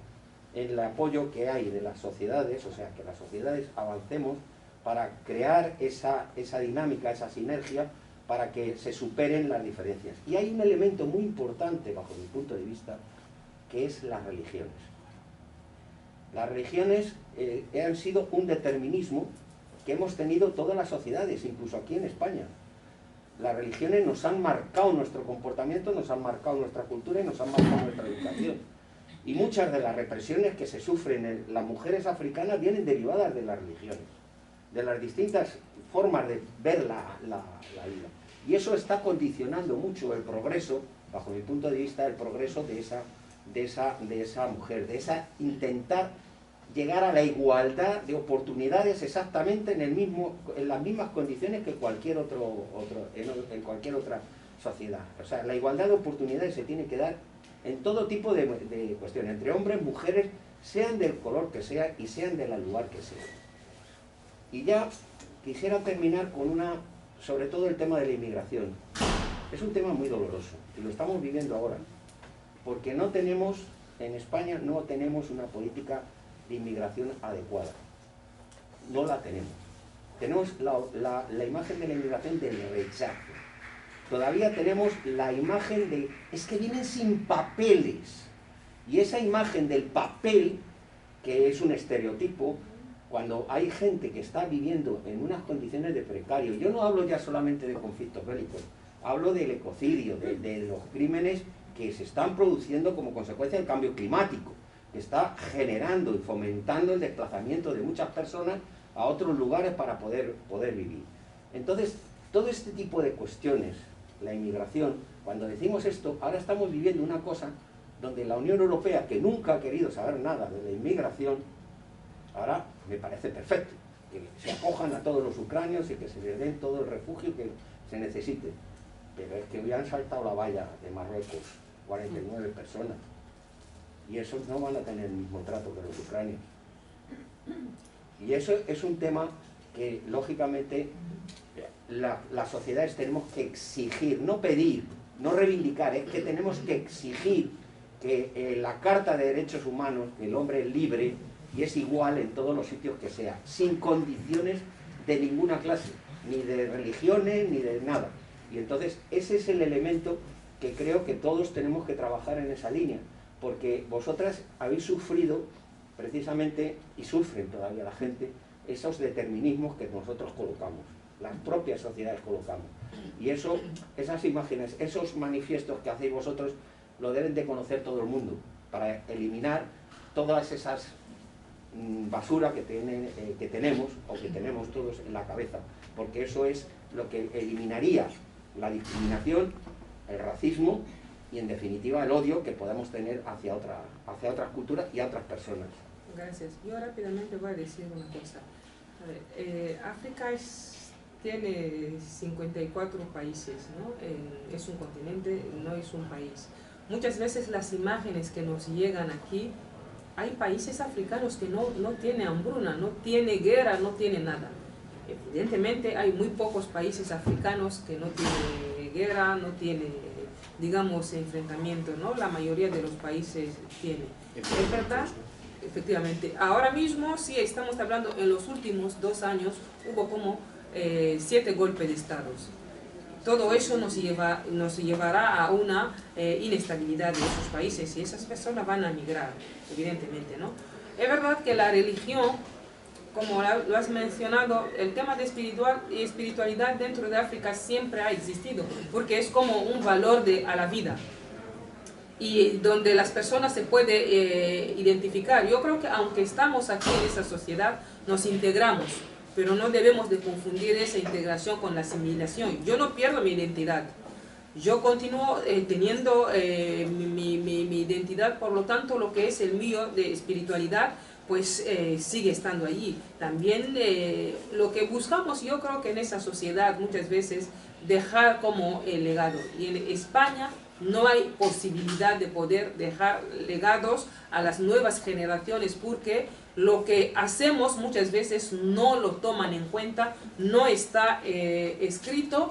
en el apoyo que hay de las sociedades, o sea, que las sociedades avancemos para crear esa dinámica, esa sinergia, para que se superen las diferencias. Y hay un elemento muy importante, bajo mi punto de vista, que es las religiones. Las religiones han sido un determinismo que hemos tenido todas las sociedades, incluso aquí en España. Las religiones nos han marcado nuestro comportamiento, nos han marcado nuestra cultura y nos han marcado nuestra educación. Y muchas de las represiones que se sufren en las mujeres africanas vienen derivadas de las religiones, de las distintas formas de ver la vida. Y eso está condicionando mucho el progreso, bajo mi punto de vista, el progreso de esa mujer, de esa intentar llegar a la igualdad de oportunidades exactamente en las mismas condiciones que en cualquier otra sociedad. O sea, la igualdad de oportunidades se tiene que dar en todo tipo de cuestiones, entre hombres, mujeres, sean del color que sea y sean del lugar que sea. Y ya quisiera terminar con sobre todo el tema de la inmigración. Es un tema muy doloroso y lo estamos viviendo ahora, porque en España no tenemos una política de inmigración adecuada. No la tenemos. Tenemos la imagen de la inmigración del rechazo. Todavía tenemos la imagen de, es que vienen sin papeles. Y esa imagen del papel, que es un estereotipo, cuando hay gente que está viviendo en unas condiciones de precario, yo no hablo ya solamente de conflictos bélicos, hablo del ecocidio, de los crímenes que se están produciendo como consecuencia del cambio climático, que está generando y fomentando el desplazamiento de muchas personas a otros lugares para poder vivir. Entonces, todo este tipo de cuestiones, la inmigración, cuando decimos esto, ahora estamos viviendo una cosa donde la Unión Europea, que nunca ha querido saber nada de la inmigración, ahora me parece perfecto, que se acojan a todos los ucranios y que se les den todo el refugio que se necesite. Pero es que hoy han saltado la valla de Marruecos, 49 personas, y esos no van a tener el mismo trato que los ucranios. Y eso es un tema que, lógicamente, las sociedades tenemos que exigir, no pedir, no reivindicar, es que tenemos que exigir que la Carta de Derechos Humanos, que el hombre es libre y es igual en todos los sitios que sea, sin condiciones de ninguna clase, ni de religiones, ni de nada. Y entonces ese es el elemento que creo que todos tenemos que trabajar en esa línea, porque vosotras habéis sufrido precisamente, y sufren todavía la gente, esos determinismos que nosotros colocamos, las propias sociedades colocamos. Y esas imágenes, esos manifiestos que hacéis vosotros, lo deben de conocer todo el mundo, para eliminar todas esas basura que tenemos o que tenemos todos en la cabeza, porque eso es lo que eliminaría la discriminación, el racismo y en definitiva el odio que podamos tener hacia otras culturas y a otras personas. Gracias. Yo rápidamente voy a decir una cosa. A ver, África tiene 54 países, ¿no? Es un continente, no es un país. Muchas veces las imágenes que nos llegan aquí, hay países africanos que no tienen hambruna, no tiene guerra, no tiene nada. Evidentemente hay muy pocos países africanos que no tienen guerra, no tienen, digamos, enfrentamiento, ¿no? La mayoría de los países tiene. ¿Es verdad? Efectivamente. Ahora mismo, sí, estamos hablando, en los últimos 2 años hubo como 7 golpes de Estado. Todo eso nos llevará a una inestabilidad de esos países y esas personas van a migrar, evidentemente, ¿no? Es verdad que la religión, como lo has mencionado, el tema de espiritualidad dentro de África siempre ha existido, porque es como un valor a la vida y donde las personas se pueden identificar. Yo creo que aunque estamos aquí en esa sociedad, nos integramos, pero no debemos de confundir esa integración con la asimilación. Yo no pierdo mi identidad, yo continúo teniendo mi identidad, por lo tanto lo que es el mío de espiritualidad pues sigue estando allí. También lo que buscamos, yo creo que en esa sociedad muchas veces, dejar como el legado. Y en España no hay posibilidad de poder dejar legados a las nuevas generaciones porque lo que hacemos muchas veces no lo toman en cuenta, no está escrito,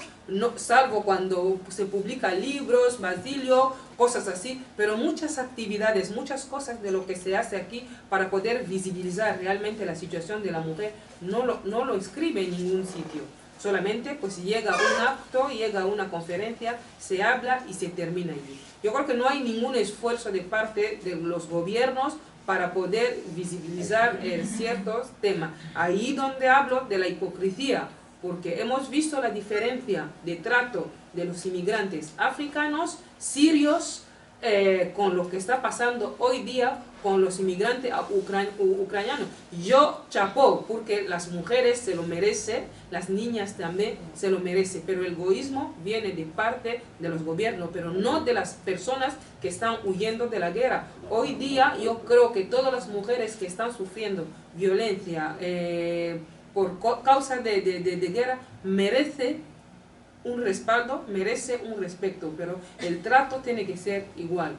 salvo cuando se publican libros, basilio, cosas así, pero muchas actividades, muchas cosas de lo que se hace aquí para poder visibilizar realmente la situación de la mujer, no lo escribe en ningún sitio. Solamente pues llega un acto, llega una conferencia, se habla y se termina allí. Yo creo que no hay ningún esfuerzo de parte de los gobiernos para poder visibilizar ciertos temas. Ahí donde hablo de la hipocresía, porque hemos visto la diferencia de trato de los inmigrantes africanos, sirios, con lo que está pasando hoy día con los inmigrantes ucranianos. Yo chapó, porque las mujeres se lo merecen, las niñas también se lo merecen, pero el egoísmo viene de parte de los gobiernos, pero no de las personas que están huyendo de la guerra. Hoy día yo creo que todas las mujeres que están sufriendo violencia por causa de guerra merece un respaldo, merece un respeto, pero el trato tiene que ser igual.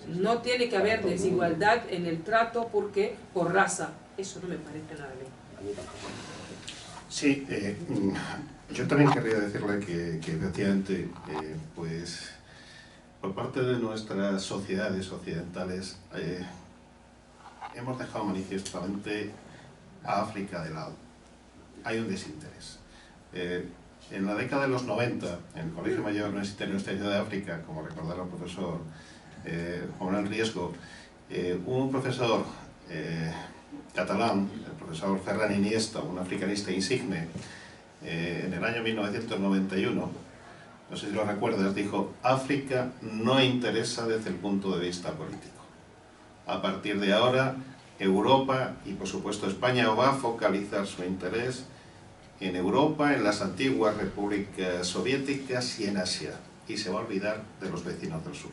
No tiene que haber desigualdad en el trato porque por raza. Eso no me parece nada bien. Sí, yo también querría decirle que efectivamente, pues, por parte de nuestras sociedades occidentales, hemos dejado manifiestamente a África de lado. Hay un desinterés. En la década de los 90, en el Colegio Mayor Universitario de África, como recordará el profesor Juan Manuel Riesgo, un profesor catalán, el profesor Ferran Iniesta, un africanista insigne, en el año 1991, no sé si lo recuerdas, dijo: África no interesa desde el punto de vista político. A partir de ahora, Europa y por supuesto España va a focalizar su interés en Europa, en las antiguas repúblicas soviéticas y en Asia, y se va a olvidar de los vecinos del sur.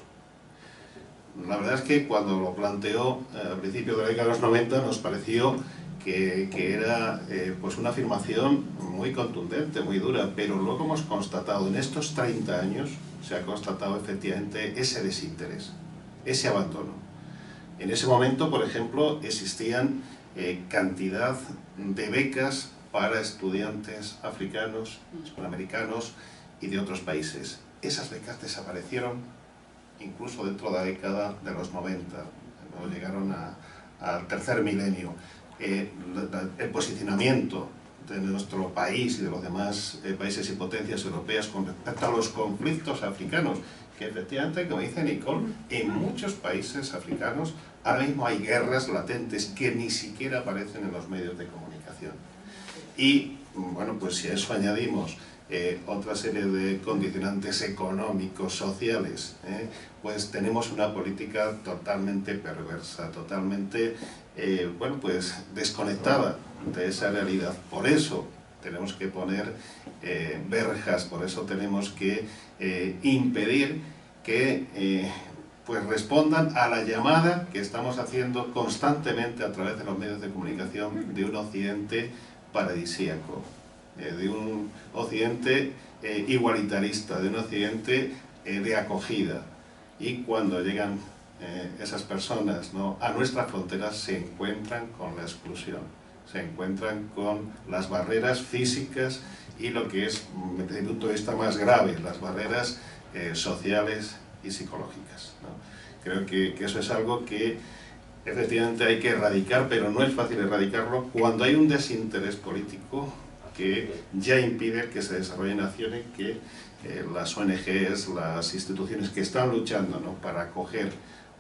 La verdad es que cuando lo planteó a principios de la década de los 90 nos pareció que era pues una afirmación muy contundente, muy dura, pero luego hemos constatado, en estos 30 años, se ha constatado efectivamente ese desinterés, ese abandono. En ese momento, por ejemplo, existían cantidad de becas para estudiantes africanos, hispanoamericanos y de otros países. Esas becas desaparecieron incluso dentro de la década de los 90, no llegaron al tercer milenio. El posicionamiento de nuestro país y de los demás países y potencias europeas con respecto a los conflictos africanos, que efectivamente, como dice Nicole, en muchos países africanos ahora mismo hay guerras latentes que ni siquiera aparecen en los medios de comunicación. Y, bueno, pues si a eso añadimos otra serie de condicionantes económicos, sociales, pues tenemos una política totalmente perversa, totalmente bueno, pues desconectada de esa realidad. Por eso tenemos que poner verjas, por eso tenemos que impedir que pues respondan a la llamada que estamos haciendo constantemente a través de los medios de comunicación de un occidente paradisíaco, de un occidente igualitarista, de un occidente de acogida. Y cuando llegan esas personas, ¿no?, a nuestras fronteras, se encuentran con la exclusión, se encuentran con las barreras físicas y lo que es, desde mi punto de vista, más grave, las barreras sociales y psicológicas, ¿no? Creo que eso es algo que efectivamente hay que erradicar, pero no es fácil erradicarlo cuando hay un desinterés político que ya impide que se desarrollen acciones que las ONGs, las instituciones que están luchando, ¿no?, para acoger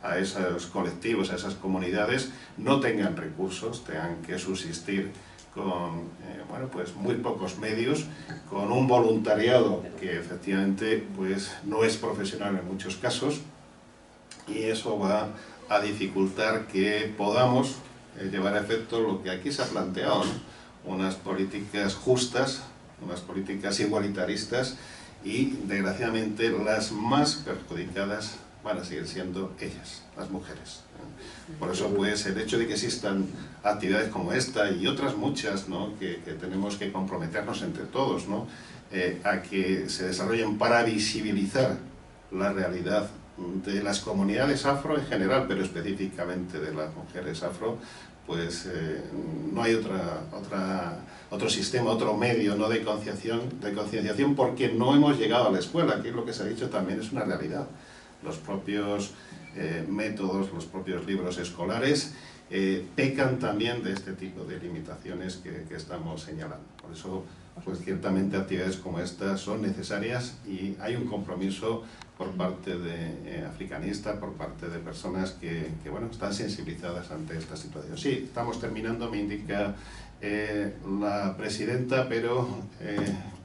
a esos colectivos, a esas comunidades, no tengan recursos, tengan que subsistir con bueno, pues muy pocos medios, con un voluntariado que efectivamente pues no es profesional en muchos casos, y eso va a dificultar que podamos llevar a efecto lo que aquí se ha planteado, ¿no?, unas políticas justas, unas políticas igualitaristas, y desgraciadamente las más perjudicadas van a seguir siendo ellas, las mujeres. Por eso pues el hecho de que existan actividades como esta y otras muchas, ¿no?, que tenemos que comprometernos entre todos, ¿no?, a que se desarrollen para visibilizar la realidad de las comunidades afro en general, pero específicamente de las mujeres afro, pues no hay otro sistema, otro medio, ¿no?, de concienciación, porque no hemos llegado a la escuela, que es lo que se ha dicho también, es una realidad. Los propios métodos, los propios libros escolares pecan también de este tipo de limitaciones que estamos señalando. Por eso, pues ciertamente actividades como estas son necesarias, y hay un compromiso por parte de africanistas, por parte de personas que bueno, están sensibilizadas ante esta situación. Sí, estamos terminando, me indica la presidenta, pero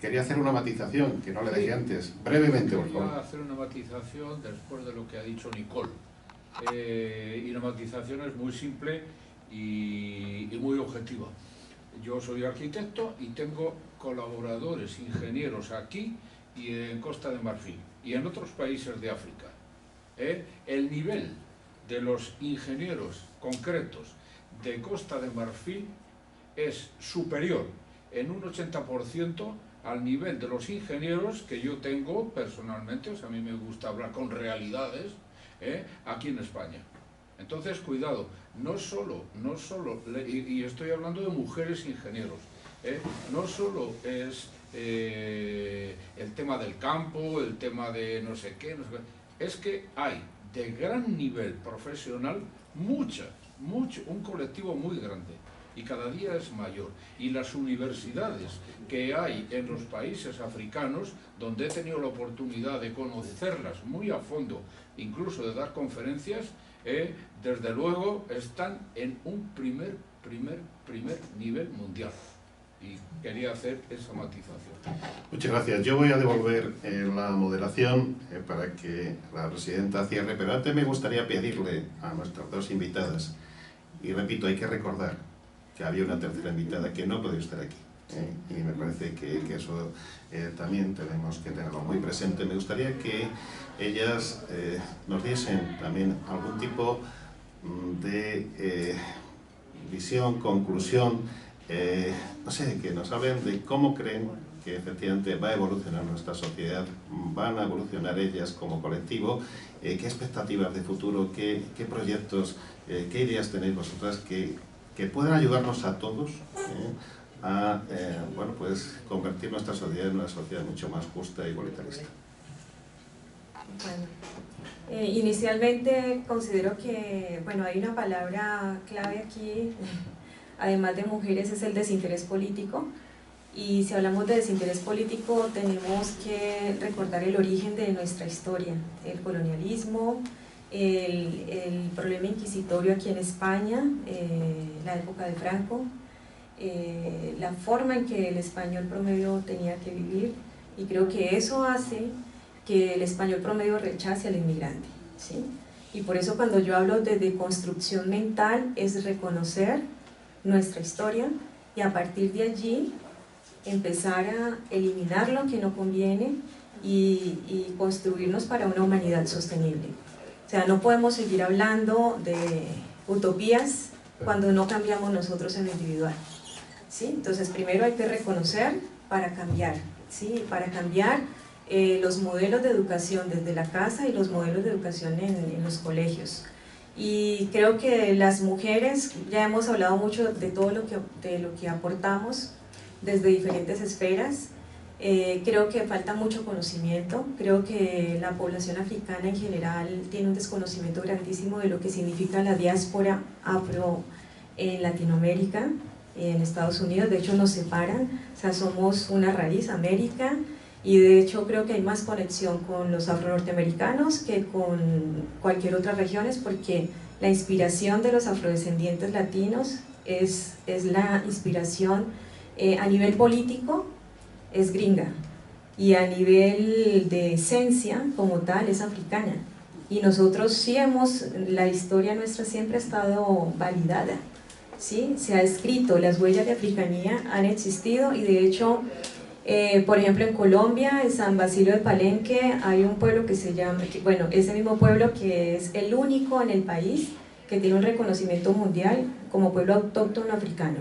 quería hacer una matización que no le dejé antes, brevemente, por favor. Quería hacer una matización después de lo que ha dicho Nicole, y la matización es muy simple y muy objetiva. Yo soy arquitecto y tengo colaboradores, ingenieros aquí y en Costa de Marfil y en otros países de África. El nivel de los ingenieros concretos de Costa de Marfil es superior en un 80% al nivel de los ingenieros que yo tengo personalmente, o sea, a mí me gusta hablar con realidades, aquí en España. Entonces, cuidado, no solo, y estoy hablando de mujeres ingenieros, no solo es el tema del campo, el tema de no sé qué, es que hay de gran nivel profesional un colectivo muy grande, y cada día es mayor. Y las universidades que hay en los países africanos, donde he tenido la oportunidad de conocerlas muy a fondo, incluso de dar conferencias, desde luego están en un primer nivel mundial. Y quería hacer esa matización. Muchas gracias. Yo voy a devolver la moderación para que la presidenta cierre, pero antes me gustaría pedirle a nuestras dos invitadas, y repito, hay que recordar que había una tercera invitada que no podía estar aquí, y me parece que eso también tenemos que tenerlo muy presente. Me gustaría que ellas nos diesen también algún tipo de visión, conclusión, no sé, que nos hablen de cómo creen que efectivamente va a evolucionar nuestra sociedad, van a evolucionar ellas como colectivo, qué expectativas de futuro, qué proyectos, qué ideas tenéis vosotras que puedan ayudarnos a todos a bueno, pues convertir nuestra sociedad en una sociedad mucho más justa e igualitarista. Bueno, inicialmente considero que bueno, hay una palabra clave aquí, además de mujeres, es el desinterés político. Y si hablamos de desinterés político, tenemos que recordar el origen de nuestra historia, el colonialismo, el problema inquisitorio aquí en España, la época de Franco, la forma en que el español promedio tenía que vivir, y creo que eso hace que el español promedio rechace al inmigrante, ¿sí? Y por eso cuando yo hablo de deconstrucción mental es reconocer nuestra historia y a partir de allí empezar a eliminar lo que no conviene y construirnos para una humanidad sostenible. O sea, no podemos seguir hablando de utopías cuando no cambiamos nosotros en lo individual, ¿sí? Entonces primero hay que reconocer para cambiar, ¿sí? Para cambiar los modelos de educación desde la casa y los modelos de educación en los colegios. Y creo que las mujeres, ya hemos hablado mucho de todo lo que aportamos desde diferentes esferas. Creo que falta mucho conocimiento, creo que la población africana en general tiene un desconocimiento grandísimo de lo que significa la diáspora afro en Latinoamérica, en Estados Unidos. De hecho nos separan, o sea, somos una raíz, América, y de hecho creo que hay más conexión con los afro-norteamericanos que con cualquier otra región, porque la inspiración de los afrodescendientes latinos es la inspiración a nivel político, es gringa, y a nivel de esencia como tal es africana, y nosotros sí la historia nuestra siempre ha estado validada, ¿sí? Se ha escrito, las huellas de africanía han existido, y de hecho por ejemplo en Colombia, en San Basilio de Palenque, hay un pueblo que se llama, bueno, ese mismo pueblo que es el único en el país que tiene un reconocimiento mundial como pueblo autóctono africano,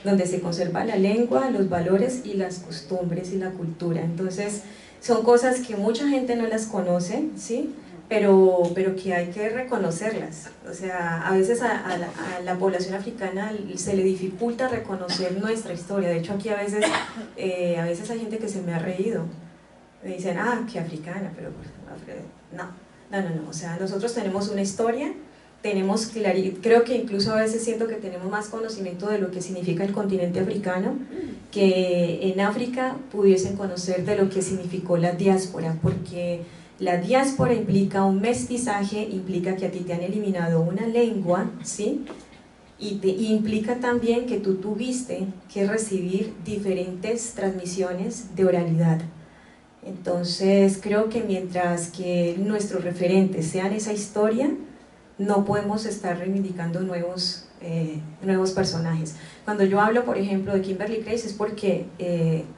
donde se conserva la lengua, los valores y las costumbres y la cultura. Entonces son cosas que mucha gente no las conoce, ¿sí? pero que hay que reconocerlas. O sea, a veces a la población africana se le dificulta reconocer nuestra historia. De hecho aquí a veces hay gente que se me ha reído, me dicen, ah, qué africana, pero no, o sea, nosotros tenemos una historia, tenemos claridad. Creo que incluso a veces siento que tenemos más conocimiento de lo que significa el continente africano, que en África pudiesen conocer de lo que significó la diáspora, porque la diáspora implica un mestizaje, implica que a ti te han eliminado una lengua, ¿sí? Y implica también que tú tuviste que recibir diferentes transmisiones de oralidad. Entonces creo que mientras que nuestros referentes sean esa historia, no podemos estar reivindicando nuevos personajes. Cuando yo hablo, por ejemplo, de Kimberly Crenshaw es porque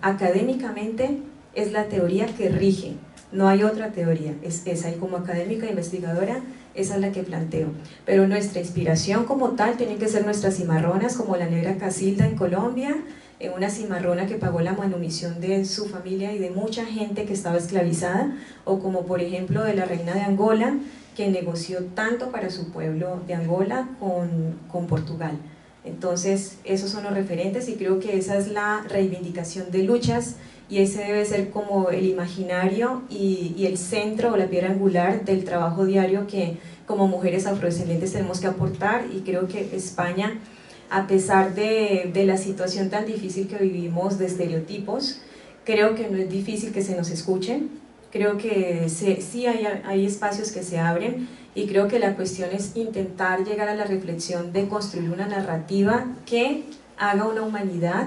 académicamente es la teoría que rige, no hay otra teoría, es esa, y como académica e investigadora, esa es la que planteo. Pero nuestra inspiración como tal tienen que ser nuestras cimarronas, como la negra Casilda en Colombia, una cimarrona que pagó la manumisión de su familia y de mucha gente que estaba esclavizada, o como por ejemplo de la reina de Angola, que negoció tanto para su pueblo de Angola con Portugal. Entonces esos son los referentes, y creo que esa es la reivindicación de luchas, y ese debe ser como el imaginario y el centro o la piedra angular del trabajo diario que como mujeres afrodescendientes tenemos que aportar. Y creo que España, a pesar de la situación tan difícil que vivimos de estereotipos, creo que no es difícil que se nos escuchen, creo que sí hay espacios que se abren, y creo que la cuestión es intentar llegar a la reflexión de construir una narrativa que haga una humanidad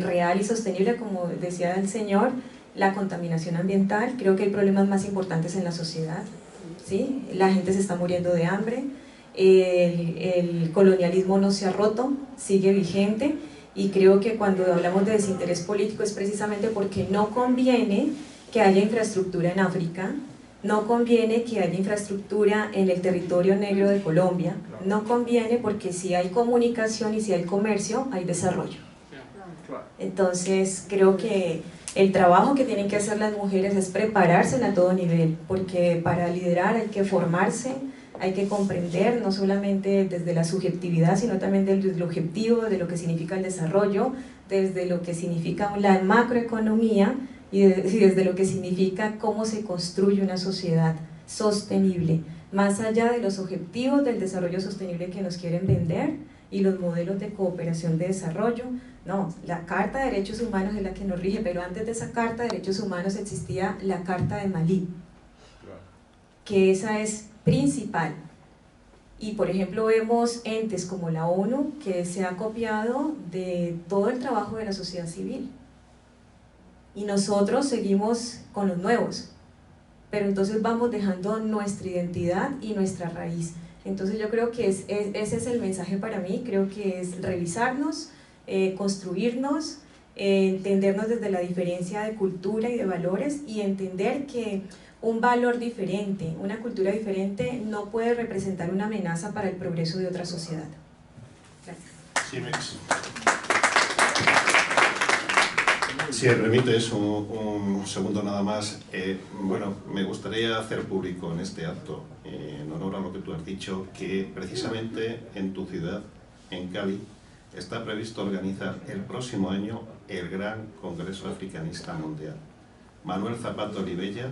real y sostenible. Como decía el señor, la contaminación ambiental, creo que hay problemas más importantes en la sociedad, ¿sí? La gente se está muriendo de hambre, el colonialismo no se ha roto, sigue vigente, y creo que cuando hablamos de desinterés político es precisamente porque no conviene que haya infraestructura en África, no conviene que haya infraestructura en el territorio negro de Colombia, no conviene, porque si hay comunicación y si hay comercio, hay desarrollo. Entonces creo que el trabajo que tienen que hacer las mujeres es prepararse a todo nivel, porque para liderar hay que formarse, hay que comprender no solamente desde la subjetividad, sino también desde el objetivo, de lo que significa el desarrollo, desde lo que significa la macroeconomía, y desde lo que significa cómo se construye una sociedad sostenible, más allá de los objetivos del desarrollo sostenible que nos quieren vender y los modelos de cooperación de desarrollo. No, la Carta de Derechos Humanos es la que nos rige, pero antes de esa Carta de Derechos Humanos existía la Carta de Malí, que esa es principal. Y por ejemplo vemos entes como la ONU, que se ha copiado de todo el trabajo de la sociedad civil, y nosotros seguimos con los nuevos, pero entonces vamos dejando nuestra identidad y nuestra raíz. Entonces yo creo que ese es el mensaje para mí, creo que es revisarnos, construirnos, entendernos desde la diferencia de cultura y de valores y entender que un valor diferente, una cultura diferente no puede representar una amenaza para el progreso de otra sociedad. Gracias. Si me permites un segundo nada más, bueno, me gustaría hacer público en este acto, en honor a lo que tú has dicho, que precisamente en tu ciudad, en Cali, está previsto organizar el próximo año el Gran Congreso Africanista Mundial. Manuel Zapata Olivella,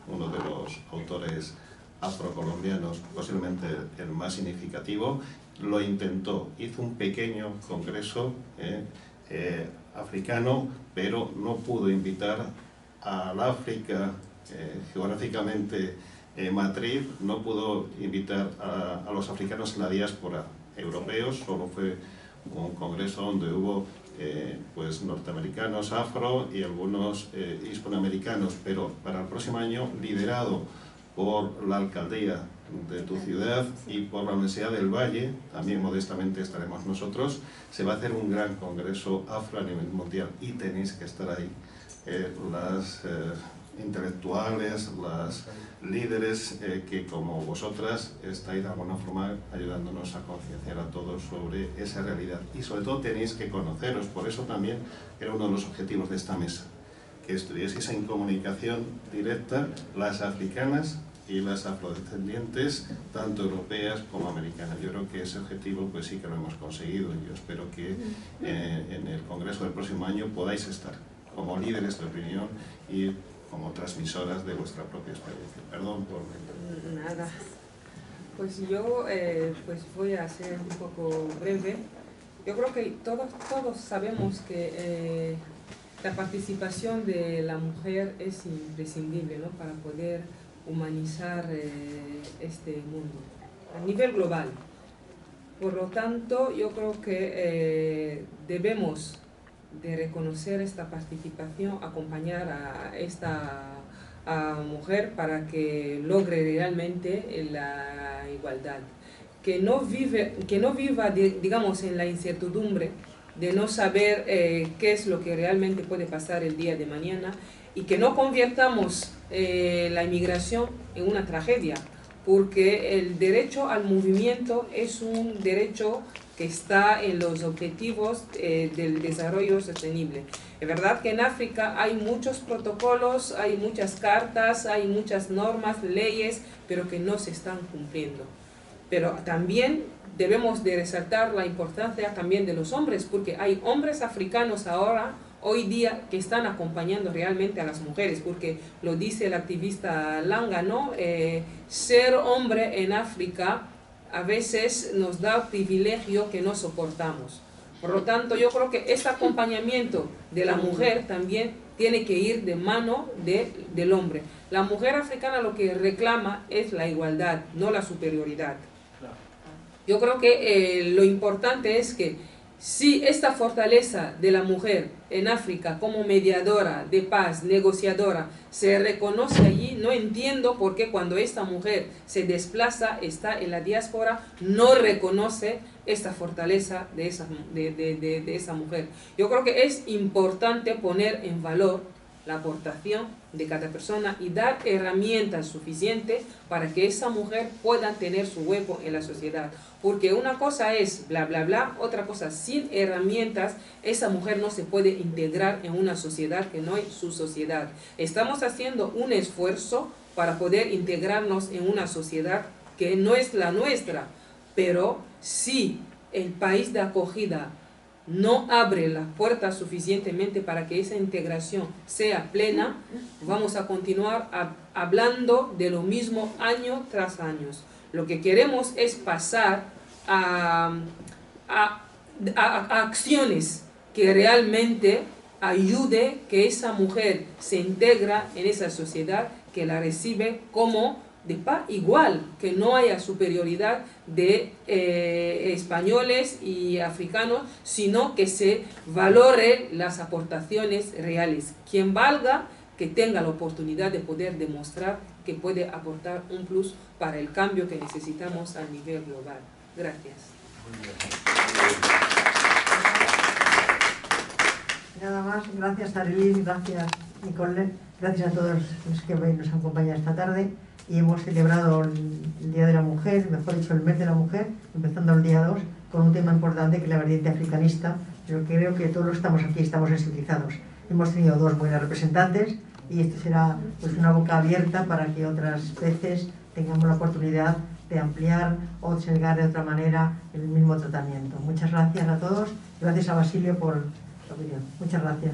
uno de los autores afrocolombianos, posiblemente el más significativo, lo intentó, hizo un pequeño congreso africano, pero no pudo invitar al África geográficamente matriz, no pudo invitar a los africanos en la diáspora europeos, solo fue un congreso donde hubo pues norteamericanos, afro y algunos hispanoamericanos, pero para el próximo año, liderado por la alcaldía de tu ciudad y por la Universidad del Valle, también modestamente estaremos nosotros, se va a hacer un gran congreso afro a nivel mundial y tenéis que estar ahí, las intelectuales, las líderes que como vosotras estáis de alguna forma ayudándonos a concienciar a todos sobre esa realidad y sobre todo tenéis que conoceros, por eso también era uno de los objetivos de esta mesa, que estuvieseis en comunicación directa las africanas y las afrodescendientes, tanto europeas como americanas. Yo creo que ese objetivo pues sí que lo hemos conseguido y yo espero que en el congreso del próximo año podáis estar como líderes de opinión y como transmisoras de vuestra propia experiencia. Perdón por... Nada. Pues yo pues voy a ser un poco breve. Yo creo que todos sabemos que la participación de la mujer es imprescindible, ¿no?, para poder humanizar este mundo a nivel global. Por lo tanto, yo creo que debemos de reconocer esta participación, acompañar a esta mujer para que logre realmente la igualdad. Que no viva digamos, en la incertidumbre de no saber qué es lo que realmente puede pasar el día de mañana y que no convirtamos la inmigración en una tragedia, porque el derecho al movimiento es un derecho que está en los objetivos del desarrollo sostenible. Es verdad que en África hay muchos protocolos, hay muchas cartas, hay muchas normas, leyes, pero que no se están cumpliendo. Pero también debemos de resaltar la importancia también de los hombres, porque hay hombres africanos ahora, hoy día, que están acompañando realmente a las mujeres, porque lo dice el activista Langa, ¿no? Ser hombre en África a veces nos da privilegio que no soportamos. Por lo tanto, yo creo que este acompañamiento de la mujer también tiene que ir de mano del hombre. La mujer africana lo que reclama es la igualdad, no la superioridad. Yo creo que lo importante es que si esta fortaleza de la mujer en África como mediadora de paz, negociadora, se reconoce allí, no entiendo por qué cuando esta mujer se desplaza, está en la diáspora, no reconoce esta fortaleza de esa mujer. Yo creo que es importante poner en valor la aportación de cada persona y dar herramientas suficientes para que esa mujer pueda tener su hueco en la sociedad. Porque una cosa es bla, bla, bla, otra cosa, sin herramientas, esa mujer no se puede integrar en una sociedad que no es su sociedad. Estamos haciendo un esfuerzo para poder integrarnos en una sociedad que no es la nuestra, pero si el país de acogida no abre las puertas suficientemente para que esa integración sea plena, vamos a continuar hablando de lo mismo año tras año. Lo que queremos es pasar a acciones que realmente ayude que esa mujer se integra en esa sociedad, que la recibe como de par igual, que no haya superioridad de españoles y africanos, sino que se valore las aportaciones reales. Quien valga que tenga la oportunidad de poder demostrar que puede aportar un plus para el cambio que necesitamos a nivel global. Gracias. Nada más, gracias Arilín, gracias Nicole, gracias a todos los que nos han acompañado esta tarde, y hemos celebrado el Día de la Mujer, mejor dicho el mes de la mujer, empezando el día 2 con un tema importante que es la vertiente africanista, pero creo que todos los que estamos aquí estamos sensibilizados. Hemos tenido 2 buenas representantes y esto será pues una boca abierta para que otras veces tengamos la oportunidad de ampliar o observar de otra manera el mismo tratamiento. Muchas gracias a todos, gracias a Basilio por la opinión. Muchas gracias.